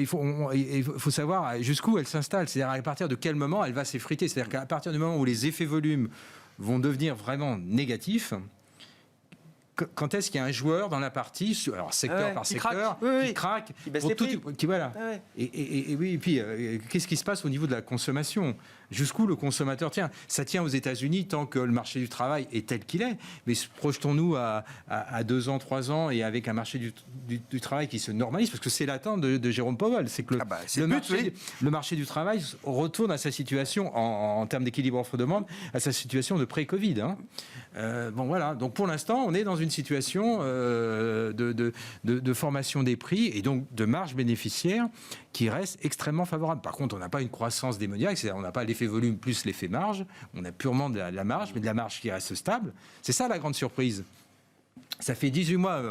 il faut savoir jusqu'où elle s'installe, c'est-à-dire à partir de quel moment elle va s'effriter. C'est-à-dire qu'à partir du moment où les effets volumes vont devenir vraiment négatifs, quand est-ce qu'il y a un joueur dans la partie, alors secteur par secteur, qui craque, qui baisse les prix. Voilà. Ouais. Et oui, et puis qu'est-ce qui se passe au niveau de la consommation ? Jusqu'où le consommateur tient ? Ça tient aux États-Unis tant que le marché du travail est tel qu'il est. Mais projetons-nous à 2 ans, 3 ans, et avec un marché du travail qui se normalise, parce que c'est l'attente de Jérôme Powell, c'est que le marché du travail retourne à sa situation, en termes d'équilibre offre-demande, à sa situation de pré-Covid. Hein. Bon voilà, donc pour l'instant, on est dans une situation de formation des prix et donc de marge bénéficiaire qui reste extrêmement favorable. Par contre, on n'a pas une croissance démoniaque, c'est-à-dire on n'a pas l'effet volume plus l'effet marge, on a purement de la marge, mais de la marge qui reste stable. C'est ça la grande surprise. Ça fait 18 mois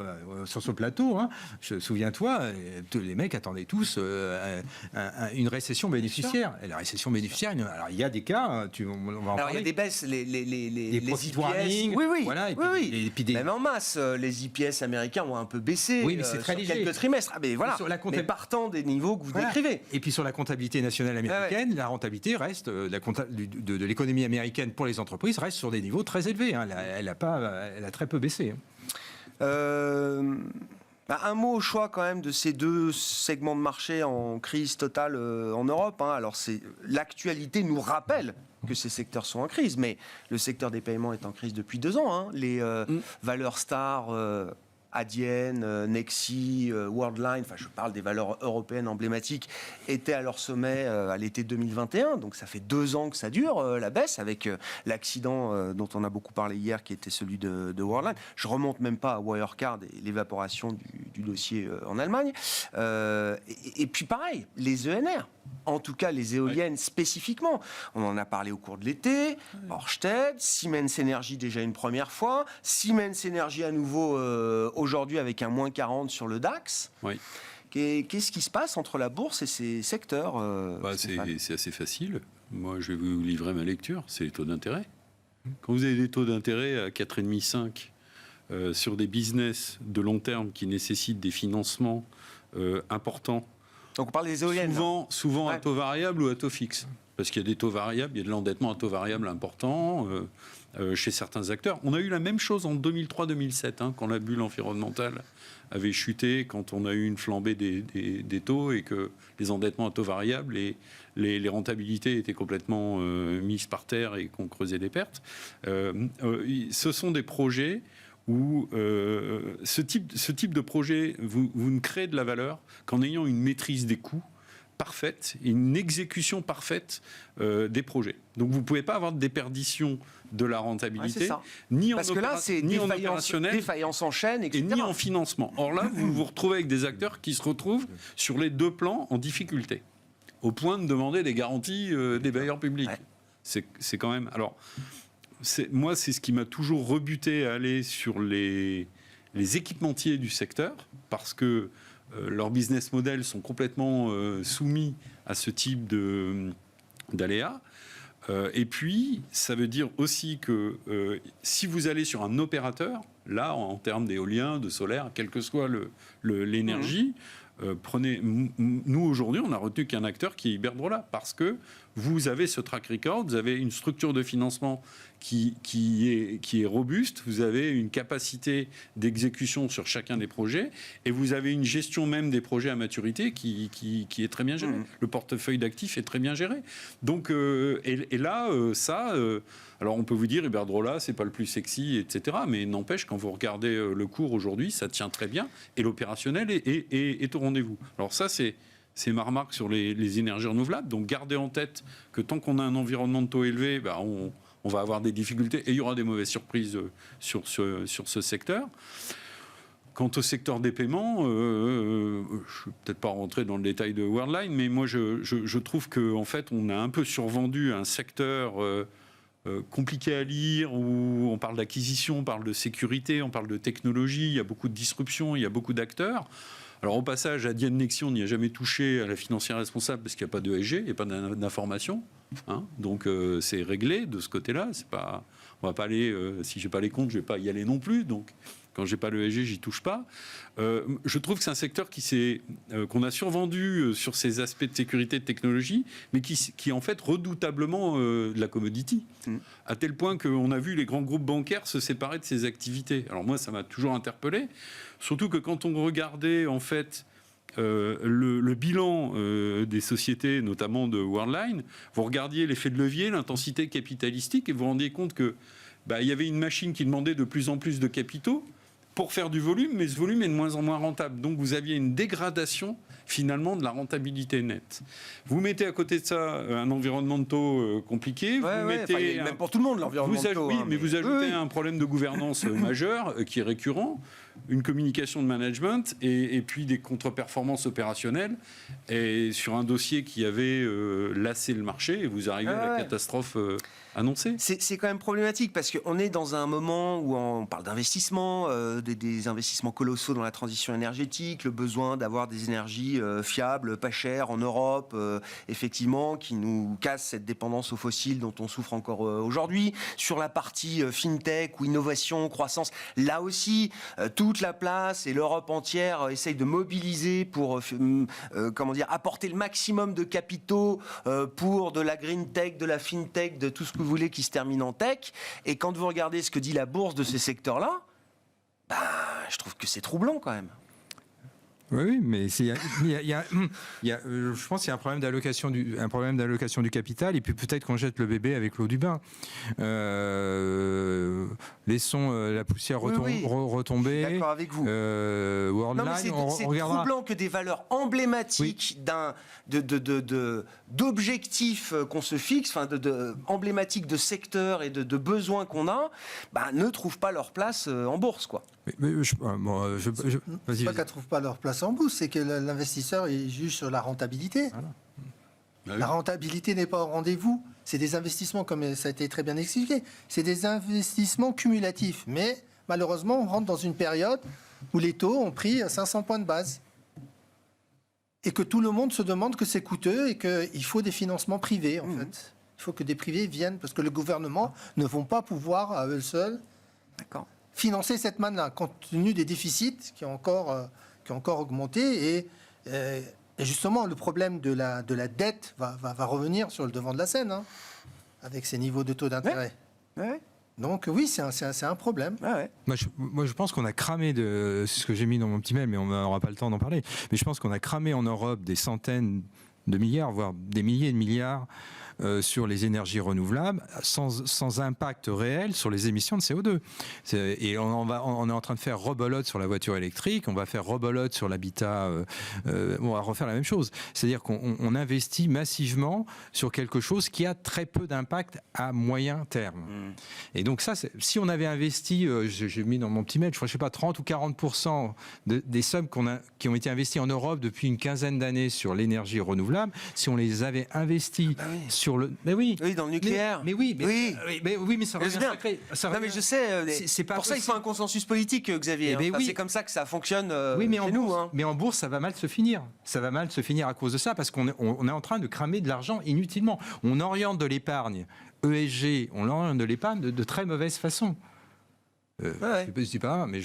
sur ce plateau, hein, souviens-toi, les mecs attendaient tous une récession bénéficiaire. Et la récession bénéficiaire, alors il y a des cas, on va en parler. Il y a des baisses, les profit IPS, warning, oui. Voilà, Et puis même en masse, les IPS américains ont un peu baissé mais c'est très sur léger. quelques trimestres. Mais voilà, mais partant des niveaux que vous décrivez. Et puis sur la comptabilité nationale américaine, la rentabilité reste, de l'économie américaine pour les entreprises reste sur des niveaux très élevés. Hein. Elle a très peu baissé. Un mot au choix quand même de ces deux segments de marché en crise totale en Europe. Hein. Alors l'actualité nous rappelle que ces secteurs sont en crise, mais le secteur des paiements est en crise depuis 2 ans. Hein. Les valeurs stars, Adyen, Nexi, Worldline, enfin je parle des valeurs européennes emblématiques, étaient à leur sommet à l'été 2021. Donc ça fait 2 ans que ça dure, la baisse, avec l'accident dont on a beaucoup parlé hier, qui était celui de Worldline. Je remonte même pas à Wirecard et l'évaporation du dossier en Allemagne. Et puis pareil, les ENR. En tout cas, les éoliennes spécifiquement. On en a parlé au cours de l'été. Ørsted, Siemens Energy déjà une première fois. Siemens Energy à nouveau aujourd'hui avec un moins 40 sur le DAX. Oui. Qu'est-ce qui se passe entre la bourse et ces secteurs c'est assez facile. Moi, je vais vous livrer ma lecture. C'est les taux d'intérêt. Quand vous avez des taux d'intérêt à 4,5-5 sur des business de long terme qui nécessitent des financements importants, donc on parle des éoliennes. Souvent à taux variable ou à taux fixe. Parce qu'il y a des taux variables, il y a de l'endettement à taux variable important chez certains acteurs. On a eu la même chose en 2003-2007, quand la bulle environnementale avait chuté, quand on a eu une flambée des taux et que les endettements à taux variable et les rentabilités étaient complètement mises par terre et qu'on creusait des pertes. Ce sont des projets où ce type de projet, vous ne créez de la valeur qu'en ayant une maîtrise des coûts parfaite et une exécution parfaite des projets. Donc vous ne pouvez pas avoir de déperdition de la rentabilité, ni parce que là, c'est défaillance en chaîne, etc. Et ni en financement. Or là, vous vous retrouvez avec des acteurs qui se retrouvent sur les 2 plans en difficulté, au point de demander des garanties des bailleurs publics. Ouais. C'est quand même... Alors, moi, c'est ce qui m'a toujours rebuté à aller sur les équipementiers du secteur, parce que leurs business models sont complètement soumis à ce type d'aléas. Et puis, ça veut dire aussi que si vous allez sur un opérateur, là, en termes d'éolien, de solaire, quelle que soit l'énergie, nous, aujourd'hui, on a retenu qu'un acteur qui est Iberdrola, parce que vous avez ce track record, vous avez une structure de financement qui est robuste, vous avez une capacité d'exécution sur chacun des projets, et vous avez une gestion même des projets à maturité qui est très bien gérée. Le portefeuille d'actifs est très bien géré. Donc, et là, alors on peut vous dire, Iberdrola, c'est pas le plus sexy, etc. Mais n'empêche, quand vous regardez le cours aujourd'hui, ça tient très bien, et l'opérationnel est au rendez-vous. Alors ça, c'est ma remarque sur les énergies renouvelables. Donc gardez en tête que tant qu'on a un environnement de taux élevé, on va avoir des difficultés et il y aura des mauvaises surprises sur ce secteur. Quant au secteur des paiements, je ne vais peut-être pas rentrer dans le détail de Worldline, mais moi je trouve qu'en fait on a un peu survendu un secteur compliqué à lire, où on parle d'acquisition, on parle de sécurité, on parle de technologie, il y a beaucoup de disruptions, il y a beaucoup d'acteurs. Alors au passage, Adyen Nexi, on n'y a jamais touché à la financière responsable parce qu'il n'y a pas d'ESG, il n'y a pas d'information. Donc c'est réglé de ce côté-là. On va pas aller, si je n'ai pas les comptes, je ne vais pas y aller non plus. Donc Quand j'ai pas l'ESG, j'y touche pas. Je trouve que c'est un secteur qu'on a survendu sur ses aspects de sécurité et de technologie, mais qui est en fait redoutablement de la commodity, à tel point qu'on a vu les grands groupes bancaires se séparer de ces activités. Alors moi, ça m'a toujours interpellé, surtout que quand on regardait en fait le bilan des sociétés, notamment de Worldline, vous regardiez l'effet de levier, l'intensité capitalistique, et vous vous rendiez compte que il y avait une machine qui demandait de plus en plus de capitaux pour faire du volume, mais ce volume est de moins en moins rentable. Donc vous aviez une dégradation finalement de la rentabilité nette. Vous mettez à côté de ça un environnement de taux compliqué. Même pour tout le monde, l'environnement de taux. Oui, mais vous ajoutez un problème de gouvernance majeur qui est récurrent, une communication de management et puis des contre-performances opérationnelles. Et sur un dossier qui avait lassé le marché, et vous arrivez à la catastrophe annoncée. C'est quand même problématique parce qu'on est dans un moment où on parle d'investissement, des investissements colossaux dans la transition énergétique, le besoin d'avoir des énergies fiables, pas chères en Europe, effectivement, qui nous cassent cette dépendance aux fossiles dont on souffre encore aujourd'hui. Sur la partie fintech ou innovation, croissance, là aussi, toute la place et l'Europe entière essaye de mobiliser pour apporter le maximum de capitaux pour de la green tech, de la fintech, de tout ce que vous voulez qui se termine en tech. Et quand vous regardez ce que dit la bourse de ces secteurs-là, je trouve que c'est troublant quand même. Oui, mais je pense qu'il y a un problème d'allocation du capital, et puis peut-être qu'on jette le bébé avec l'eau du bain. Laissons la poussière retomber. D'accord avec vous. Worldline, c'est troublant que des valeurs emblématiques d'objectifs qu'on se fixe, emblématiques de secteurs et de besoins qu'on a, ne trouvent pas leur place en bourse, quoi. C'est pas qu'elles ne trouvent pas leur place en bourse, c'est que l'investisseur il juge sur la rentabilité. Voilà. La rentabilité n'est pas au rendez-vous. C'est des investissements, comme ça a été très bien expliqué, c'est des investissements cumulatifs. Mais malheureusement, on rentre dans une période où les taux ont pris 500 points de base. Et que tout le monde se demande que c'est coûteux et qu'il faut des financements privés, en fait. Il faut que des privés viennent, parce que le gouvernement ne vont pas pouvoir, à eux seuls, financer cette manne-là, compte tenu des déficits qui ont encore augmenté. Et justement, le problème de la dette va revenir sur le devant de la scène, avec ces niveaux de taux d'intérêt. Ouais. Donc oui, c'est un problème. Moi, je pense qu'on a cramé c'est ce que j'ai mis dans mon petit mail, mais on n'aura pas le temps d'en parler. Mais je pense qu'on a cramé en Europe des centaines de milliards, voire des milliers de milliards sur les énergies renouvelables, sans impact réel sur les émissions de CO2. Et on est en train de faire rebolote sur la voiture électrique, on va faire rebolote sur l'habitat, on va refaire la même chose. C'est-à-dire qu'on investit massivement sur quelque chose qui a très peu d'impact à moyen terme. Et donc ça, si on avait investi, j'ai mis dans mon petit mail, je sais pas, 30 ou 40% des sommes qui ont été investies en Europe depuis une quinzaine d'années sur l'énergie renouvelable, si on les avait investis sur oui, dans le nucléaire. Mais ça revient sacré. Non, mais je sais. C'est pas pour ça qu'il faut un consensus politique, Xavier. C'est comme ça que ça fonctionne chez nous. Mais en bourse, ça va mal se finir. Ça va mal se finir à cause de ça, parce qu'on est en train de cramer de l'argent inutilement. On oriente de l'épargne ESG, on oriente de l'épargne de très mauvaise façon. Je dis pas, mais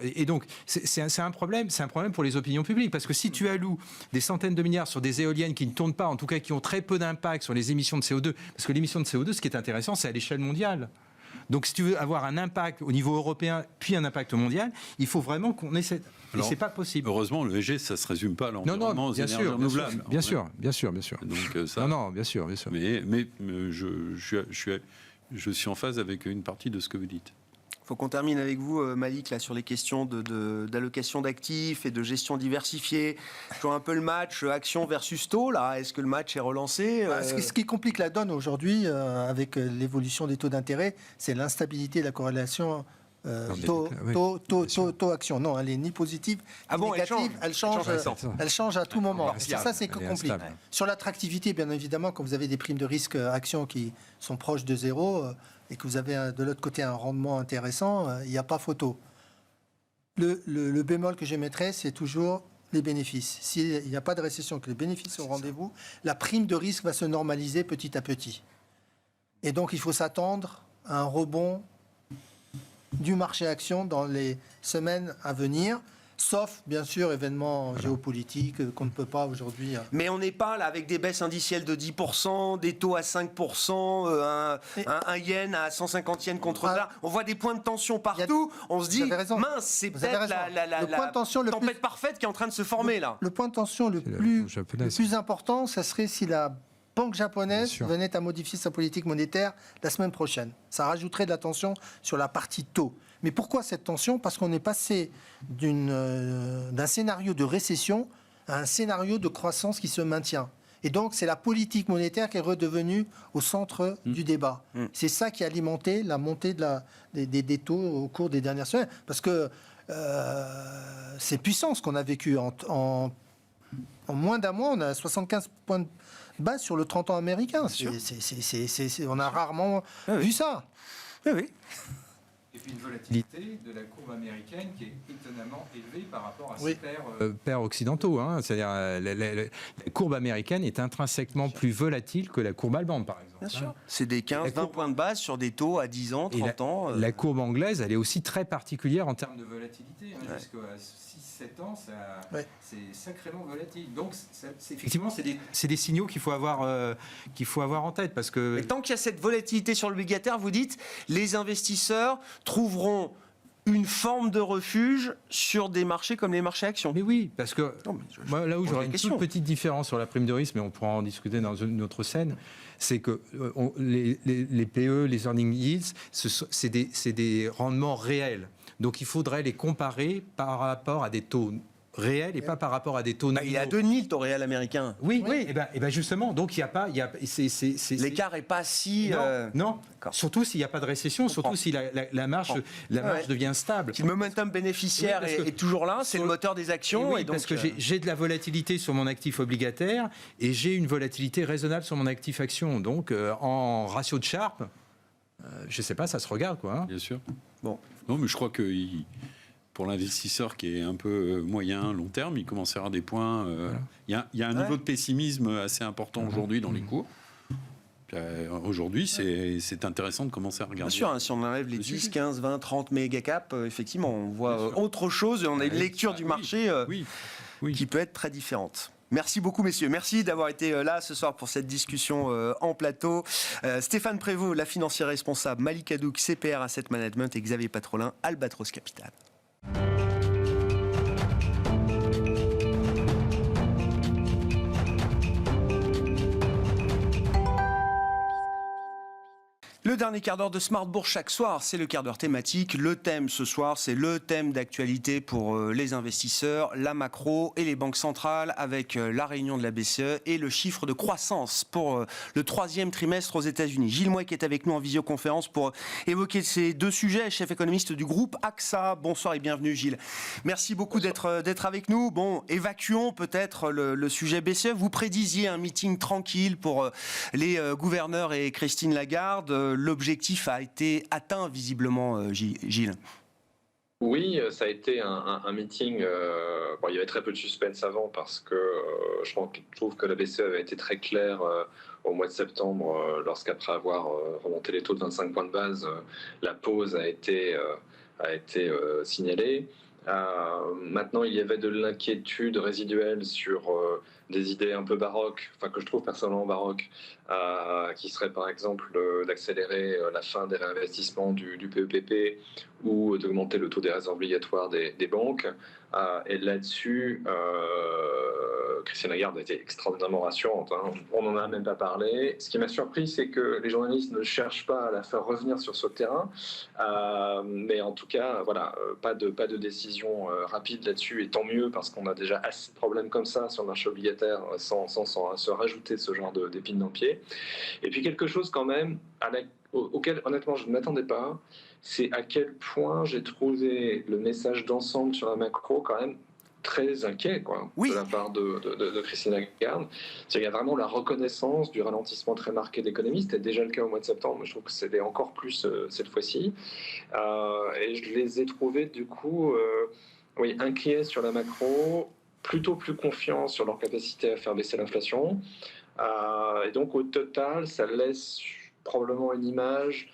et donc c'est un problème pour les opinions publiques, parce que si tu alloues des centaines de milliards sur des éoliennes qui ne tournent pas, en tout cas qui ont très peu d'impact sur les émissions de CO2, parce que l'émission de CO2, ce qui est intéressant, c'est à l'échelle mondiale. Donc si tu veux avoir un impact au niveau européen, puis un impact mondial, il faut vraiment qu'on essaie. Et c'est pas possible. Heureusement, le ESG, ça se résume pas à l'environnement, aux énergies renouvelables. Bien sûr. Donc ça. Non, bien sûr. Mais je suis en phase avec une partie de ce que vous dites. Il faut qu'on termine avec vous, Malik, là, sur les questions d'allocation d'actifs et de gestion diversifiée. Je vois un peu le match action versus taux, là. Est-ce que le match est relancé Ce qui complique la donne aujourd'hui, avec l'évolution des taux d'intérêt, c'est l'instabilité de la corrélation taux-action. Non, elle est ni positive ni négative. Elle change à tout moment. Ça, c'est compliqué. Sur l'attractivité, bien évidemment, quand vous avez des primes de risque actions qui sont proches de zéro, et que vous avez de l'autre côté un rendement intéressant, il n'y a pas photo. Le bémol que j'émettrais, c'est toujours les bénéfices. S'il n'y a pas de récession, que les bénéfices sont au rendez-vous, la prime de risque va se normaliser petit à petit. Et donc, il faut s'attendre à un rebond du marché action dans les semaines à venir. Sauf, bien sûr, événements géopolitiques qu'on ne peut pas aujourd'hui... Mais on n'est pas là avec des baisses indicielles de 10%, des taux à 5%, un yen à 150 yens contre dollar. On voit des points de tension partout. On se dit, mince, c'est peut-être la tempête parfaite qui est en train de se former là. Le point de tension le plus important, ça serait si la banque japonaise venait à modifier sa politique monétaire la semaine prochaine. Ça rajouterait de la tension sur la partie taux. Mais pourquoi cette tension ? Parce qu'on est passé d'un scénario de récession à un scénario de croissance qui se maintient. Et donc, c'est la politique monétaire qui est redevenue au centre du débat. C'est ça qui a alimenté la montée des taux au cours des dernières semaines. Parce que c'est puissant ce qu'on a vécu. En moins d'un mois, on a 75 points de base sur le 30 ans américain. On a rarement vu ça. Oui. Et puis une volatilité de la courbe américaine qui est étonnamment élevée par rapport à ses pairs occidentaux. C'est-à-dire la courbe américaine est intrinsèquement plus volatile que la courbe allemande, par exemple. Bien sûr. C'est des 15-20 points de base sur des taux à 10 ans, 30 ans. La courbe anglaise, elle est aussi très particulière en termes de volatilité. Jusqu'à 6-7 ans, c'est sacrément volatile. Donc, effectivement, c'est des signaux qu'il faut avoir en tête. Parce que... Et tant qu'il y a cette volatilité sur l'obligataire, vous dites, les investisseurs trouveront une forme de refuge sur des marchés comme les marchés actions. Mais oui, parce que moi, là où j'aurais une toute petite différence sur la prime de risque, mais on pourra en discuter dans une autre scène, c'est que les PE, les earning yields, c'est des rendements réels. Donc il faudrait les comparer par rapport à des taux réel et pas par rapport à des taux nominaux. Il est à 2,5 le taux réel américain. Oui. Et ben justement, donc il y a pas, l'écart est pas si. Non. Surtout s'il n'y a pas de récession, surtout si la marge devient stable. Si le momentum bénéficiaire est toujours là, c'est le moteur des actions. Et donc, parce que j'ai de la volatilité sur mon actif obligataire et j'ai une volatilité raisonnable sur mon actif action. Donc en ratio de Sharpe, je sais pas, ça se regarde quoi. Bien sûr. Bon. Non, mais je crois que pour l'investisseur qui est un peu moyen, long terme, il commence à avoir des points. Il y a un niveau de pessimisme assez important aujourd'hui dans les cours. Aujourd'hui, c'est intéressant de commencer à regarder. Bien sûr, si on enlève les 10, 15, 20, 30 méga-caps, effectivement, on voit autre chose et on a une lecture du marché qui peut être très différente. Merci beaucoup, messieurs. Merci d'avoir été là ce soir pour cette discussion en plateau. Stéphane Prévost, la financière responsable, Malik Hadouk, CPR Asset Management et Xavier Patrolin, Albatros Capital. Le dernier quart d'heure de Smart Bourse chaque soir, c'est le quart d'heure thématique. Le thème ce soir, c'est le thème d'actualité pour les investisseurs, la macro et les banques centrales avec la réunion de la BCE et le chiffre de croissance pour le troisième trimestre aux États-Unis. Gilles Mouek est avec nous en visioconférence pour évoquer ces deux sujets, chef économiste du groupe AXA. Bonsoir et bienvenue Gilles. Merci beaucoup d'être avec nous. Bon, évacuons peut-être le sujet BCE. Vous prédisiez un meeting tranquille pour les gouverneurs et Christine Lagarde. L'objectif a été atteint visiblement, Gilles. Oui, ça a été un meeting. Il y avait très peu de suspense avant parce que je trouve que la BCE avait été très claire au mois de septembre lorsqu'après avoir remonté les taux de 25 points de base, la pause a été signalée. Maintenant, il y avait de l'inquiétude résiduelle sur des idées un peu baroques, que je trouve personnellement baroques, qui serait par exemple d'accélérer la fin des réinvestissements du PEPP ou d'augmenter le taux des réserves obligatoires des banques. Et là-dessus, Christine Lagarde a été extraordinairement rassurante. On n'en a même pas parlé. Ce qui m'a surpris, c'est que les journalistes ne cherchent pas à la faire revenir sur ce terrain. Mais en tout cas, voilà, pas de décision rapide là-dessus. Et tant mieux, parce qu'on a déjà assez de problèmes comme ça sur le marché obligataire sans se rajouter ce genre d'épines dans le pied. Et puis quelque chose quand même auquel honnêtement je ne m'attendais pas, c'est à quel point j'ai trouvé le message d'ensemble sur la macro quand même très inquiet de la part de Christine Lagarde. Il y a vraiment la reconnaissance du ralentissement très marqué de l'économie. C'était déjà le cas au mois de septembre, mais je trouve que c'était encore plus cette fois-ci. Et je les ai trouvés du coup inquiets sur la macro, plutôt plus confiants sur leur capacité à faire baisser l'inflation. Et donc au total, ça laisse probablement une image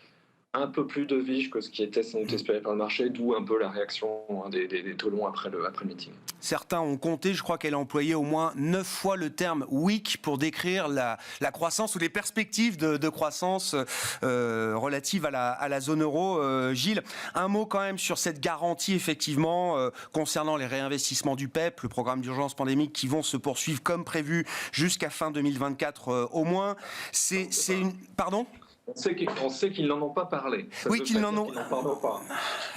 un peu plus dovish que ce qui était sans doute espéré par le marché, d'où un peu la réaction des taux longs après le meeting. Certains ont compté, je crois qu'elle a employé au moins 9 fois le terme weak pour décrire la croissance ou les perspectives de croissance relatives à la zone euro. Gilles, un mot quand même sur cette garantie effectivement concernant les réinvestissements du PEP, le programme d'urgence pandémique, qui vont se poursuivre comme prévu jusqu'à fin 2024 au moins. C'est une... Pardon ? On sait qu'ils n'en ont pas parlé. Ça oui, qu'ils n'en parleront pas.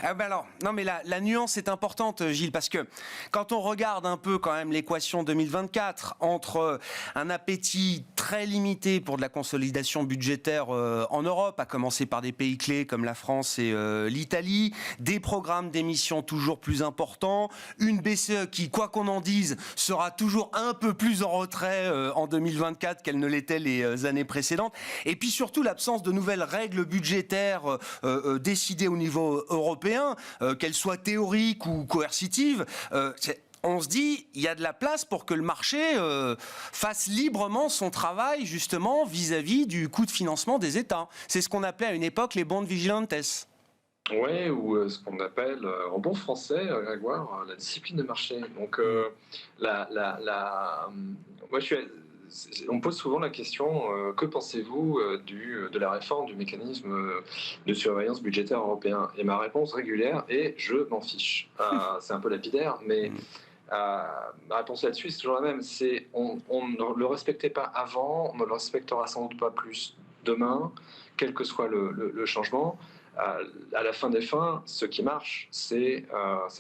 Ah ben alors, non mais la nuance est importante, Gilles, parce que quand on regarde un peu quand même l'équation 2024 entre un appétit très limité pour de la consolidation budgétaire en Europe, à commencer par des pays clés comme la France et l'Italie, des programmes d'émissions toujours plus importants, une BCE qui, quoi qu'on en dise, sera toujours un peu plus en retrait en 2024 qu'elle ne l'était les années précédentes, et puis surtout l'absence de nouvelles règles budgétaires décidées au niveau européen, qu'elles soient théoriques ou coercitives. On se dit, il y a de la place pour que le marché fasse librement son travail, justement, vis-à-vis du coût de financement des États. C'est ce qu'on appelait à une époque les bonds vigilantes. Oui, ou ce qu'on appelle en bon français, Grégoire, la discipline de marché. Donc, moi, on me pose souvent la question, que pensez-vous de la réforme du mécanisme de surveillance budgétaire européen ? Et ma réponse régulière est, je m'en fiche. C'est un peu lapidaire, mais ma réponse là-dessus, c'est toujours la même. C'est, on ne le respectait pas avant, on ne le respectera sans doute pas plus demain, quel que soit le changement. À la fin des fins, ce qui marche, c'est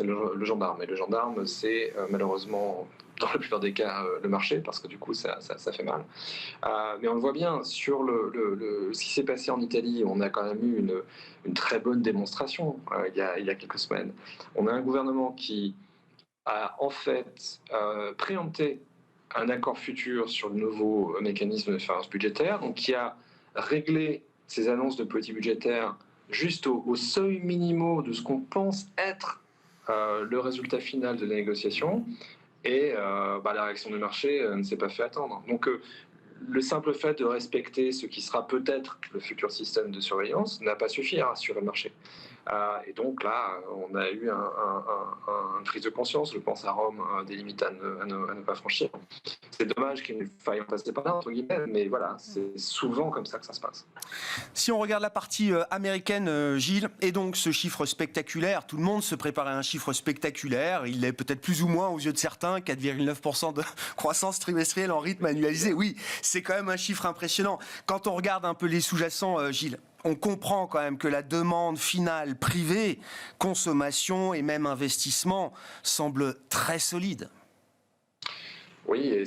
le gendarme. Et le gendarme, c'est malheureusement, dans la plupart des cas, le marché, parce que du coup, ça fait mal. Mais on le voit bien, sur ce qui s'est passé en Italie, on a quand même eu une très bonne démonstration il y a quelques semaines. On a un gouvernement qui a en fait préempté un accord futur sur le nouveau mécanisme de surveillance budgétaire, donc qui a réglé ces annonces de politique budgétaire juste au seuil minimum de ce qu'on pense être le résultat final de la négociation, et la réaction du marché ne s'est pas fait attendre. Donc le simple fait de respecter ce qui sera peut-être le futur système de surveillance n'a pas suffi à rassurer le marché. Et donc là, on a eu une prise de conscience, je pense à Rome, des limites à ne pas franchir. C'est dommage qu'il faille en passer par là, entre guillemets, mais voilà, c'est souvent comme ça que ça se passe. Si on regarde la partie américaine, Gilles, et donc ce chiffre spectaculaire, tout le monde se prépare à un chiffre spectaculaire, il est peut-être plus ou moins aux yeux de certains, 4,9% de croissance trimestrielle en rythme annualisé, oui, c'est quand même un chiffre impressionnant. Quand on regarde un peu les sous-jacents, Gilles, on comprend quand même que la demande finale privée, consommation et même investissement semble très solide. Oui, et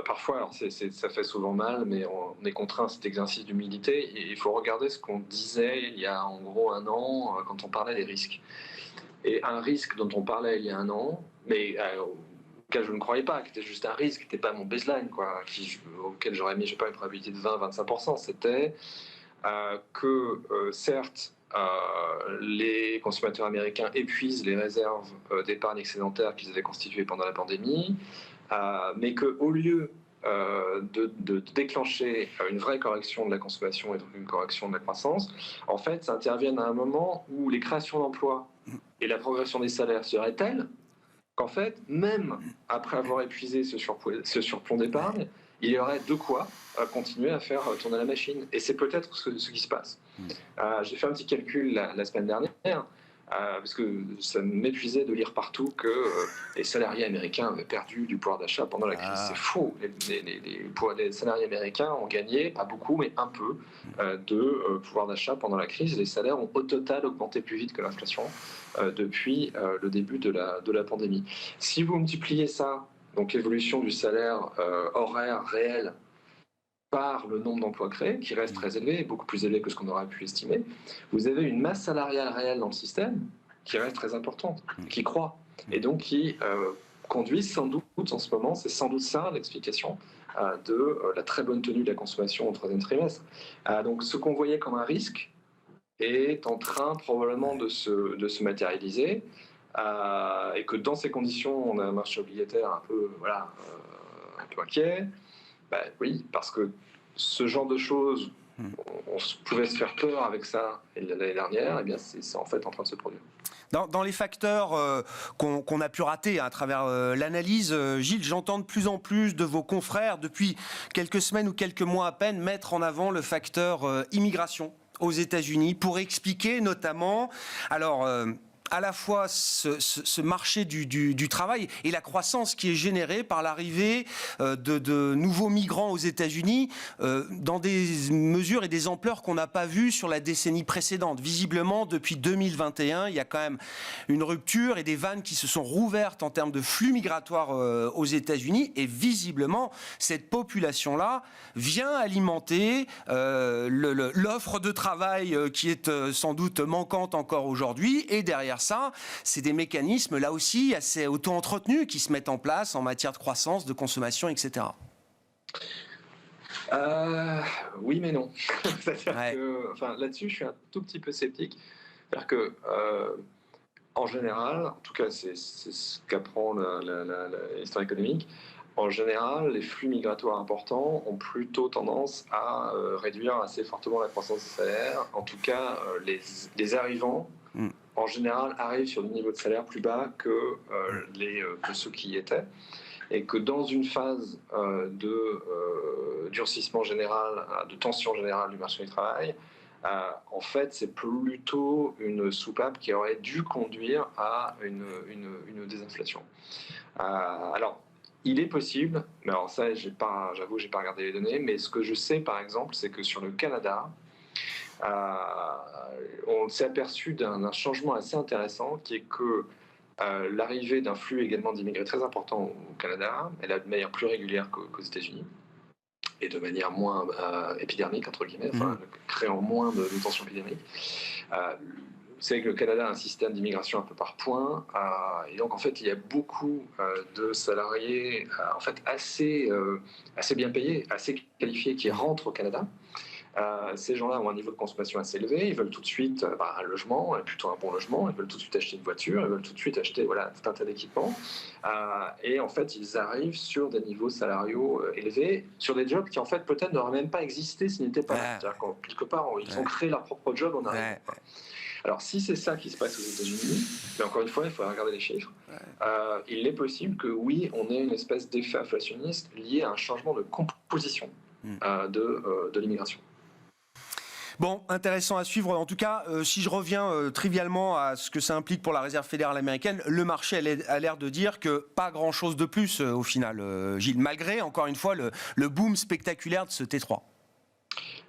parfois, alors ça fait souvent mal, mais on est contraint à cet exercice d'humilité. Et il faut regarder ce qu'on disait il y a en gros un an quand on parlait des risques. Et un risque dont on parlait il y a un an, mais auquel je ne croyais pas, qui était juste un risque, qui n'était pas mon baseline, auquel j'aurais mis, je sais pas, une probabilité de 20-25%, c'était que certes, les consommateurs américains épuisent les réserves d'épargne excédentaire qu'ils avaient constituées pendant la pandémie, mais qu'au lieu de déclencher une vraie correction de la consommation et donc une correction de la croissance, en fait, ça intervienne à un moment où les créations d'emplois et la progression des salaires seraient telles qu'en fait, même après avoir épuisé ce surplomb d'épargne, il y aurait de quoi continuer à faire tourner la machine. Et c'est peut-être ce qui se passe. J'ai fait un petit calcul la semaine dernière, parce que ça m'épuisait de lire partout que les salariés américains avaient perdu du pouvoir d'achat pendant la crise. C'est faux. Les salariés américains ont gagné, pas beaucoup, mais un peu, de pouvoir d'achat pendant la crise. Les salaires ont au total augmenté plus vite que l'inflation depuis le début de la pandémie. Si vous multipliez ça, donc l'évolution du salaire horaire réel, par le nombre d'emplois créés, qui reste très élevé, beaucoup plus élevé que ce qu'on aurait pu estimer, vous avez une masse salariale réelle dans le système qui reste très importante, qui croît, et donc qui conduit sans doute en ce moment, c'est sans doute ça l'explication de la très bonne tenue de la consommation au troisième trimestre. Donc ce qu'on voyait comme un risque est en train probablement de se matérialiser, et que dans ces conditions, on a un marché obligataire un peu inquiet. Oui, parce que ce genre de choses on pouvait se faire peur avec ça l'année dernière, eh bien c'est en fait en train de se produire. Dans les facteurs qu'on a pu rater à travers l'analyse, Gilles, j'entends de plus en plus de vos confrères, depuis quelques semaines ou quelques mois à peine, mettre en avant le facteur immigration aux États-Unis pour expliquer notamment, à la fois ce marché du travail et la croissance qui est générée par l'arrivée de nouveaux migrants aux États-Unis dans des mesures et des ampleurs qu'on n'a pas vues sur la décennie précédente. Visiblement, depuis 2021, il y a quand même une rupture et des vannes qui se sont rouvertes en termes de flux migratoires aux États-Unis. Et visiblement, cette population-là vient alimenter l'offre de travail qui est sans doute manquante encore aujourd'hui. Et derrière ça, c'est des mécanismes là aussi assez auto-entretenus qui se mettent en place en matière de croissance, de consommation, etc. Oui, mais non. C'est-à-dire que, là-dessus, je suis un tout petit peu sceptique. C'est-à-dire que, en général, en tout cas, c'est ce qu'apprend l'histoire économique. En général, les flux migratoires importants ont plutôt tendance à réduire assez fortement la croissance des salaires. En tout cas, les arrivants, en général, arrivent sur des niveaux de salaire plus bas que ceux qui y étaient. Et que dans une phase de durcissement général, de tension générale du marché du travail, en fait, c'est plutôt une soupape qui aurait dû conduire à une désinflation. Alors, il est possible, mais alors ça, j'avoue, j'ai pas regardé les données, mais ce que je sais, par exemple, c'est que sur le Canada, on s'est aperçu d'un changement assez intéressant qui est que l'arrivée d'un flux également d'immigrés très important au Canada, elle est de manière plus régulière qu'aux États-Unis et de manière moins épidermique, entre guillemets, créant moins de tensions épidémiques. Vous savez que le Canada a un système d'immigration un peu par points, et donc en fait il y a beaucoup de salariés en fait assez bien payés, assez qualifiés qui rentrent au Canada. Ces gens-là ont un niveau de consommation assez élevé, ils veulent tout de suite un logement, plutôt un bon logement, ils veulent tout de suite acheter une voiture, ils veulent tout de suite acheter tout un tas d'équipements, et en fait ils arrivent sur des niveaux salariaux élevés, sur des jobs qui en fait peut-être n'auraient même pas existé s'ils n'étaient pas là. C'est-à-dire qu'en quelque part ils ont créé leur propre job en arrivant. Alors si c'est ça qui se passe aux États-Unis, mais encore une fois il faut regarder les chiffres, il est possible que oui on ait une espèce d'effet inflationniste lié à un changement de composition de l'immigration. Bon, intéressant à suivre. En tout cas, si je reviens trivialement à ce que ça implique pour la Réserve fédérale américaine, le marché a l'air de dire que pas grand-chose de plus au final, Gilles, malgré, encore une fois, le boom spectaculaire de ce T3.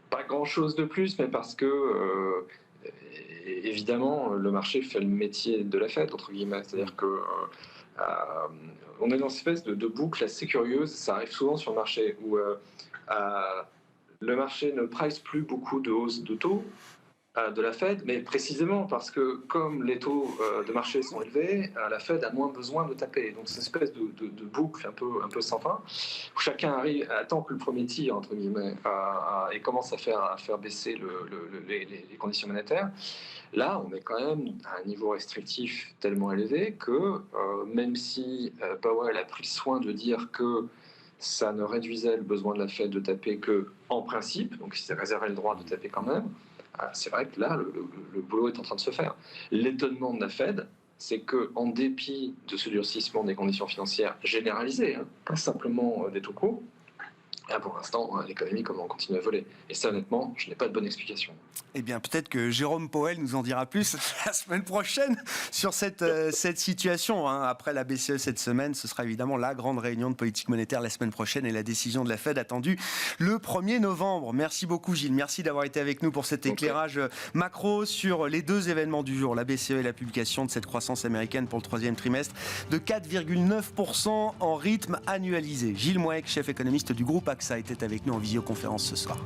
Pas grand-chose de plus, mais parce que, évidemment, le marché fait le métier de la Fed, entre guillemets. C'est-à-dire que on est dans une espèce de boucle assez curieuse. Ça arrive souvent sur le marché où le marché ne price plus beaucoup de hausse de taux de la Fed, mais précisément parce que comme les taux de marché sont élevés, la Fed a moins besoin de taper. Donc c'est une espèce de boucle un peu sans fin, où chacun attend que le premier tir, entre guillemets, et commence à faire baisser les conditions monétaires. Là, on est quand même à un niveau restrictif tellement élevé que même si Powell a pris soin de dire que ça ne réduisait le besoin de la Fed de taper que en principe, donc il s'est réservé le droit de taper quand même, c'est vrai que là, le boulot est en train de se faire. L'étonnement de la Fed, c'est qu'en dépit de ce durcissement des conditions financières généralisées, pas simplement des taux courts, pour l'instant, l'économie continue à voler. Et ça, honnêtement, je n'ai pas de bonne explication. Eh bien, peut-être que Jérôme Powell nous en dira plus la semaine prochaine sur cette situation. Après la BCE cette semaine, ce sera évidemment la grande réunion de politique monétaire la semaine prochaine et la décision de la Fed attendue le 1er novembre. Merci beaucoup, Gilles. Merci d'avoir été avec nous pour cet éclairage macro sur les deux événements du jour, la BCE et la publication de cette croissance américaine pour le troisième trimestre de 4,9% en rythme annualisé. Gilles Moec, chef économiste du groupe AXA, était avec nous en visioconférence ce soir.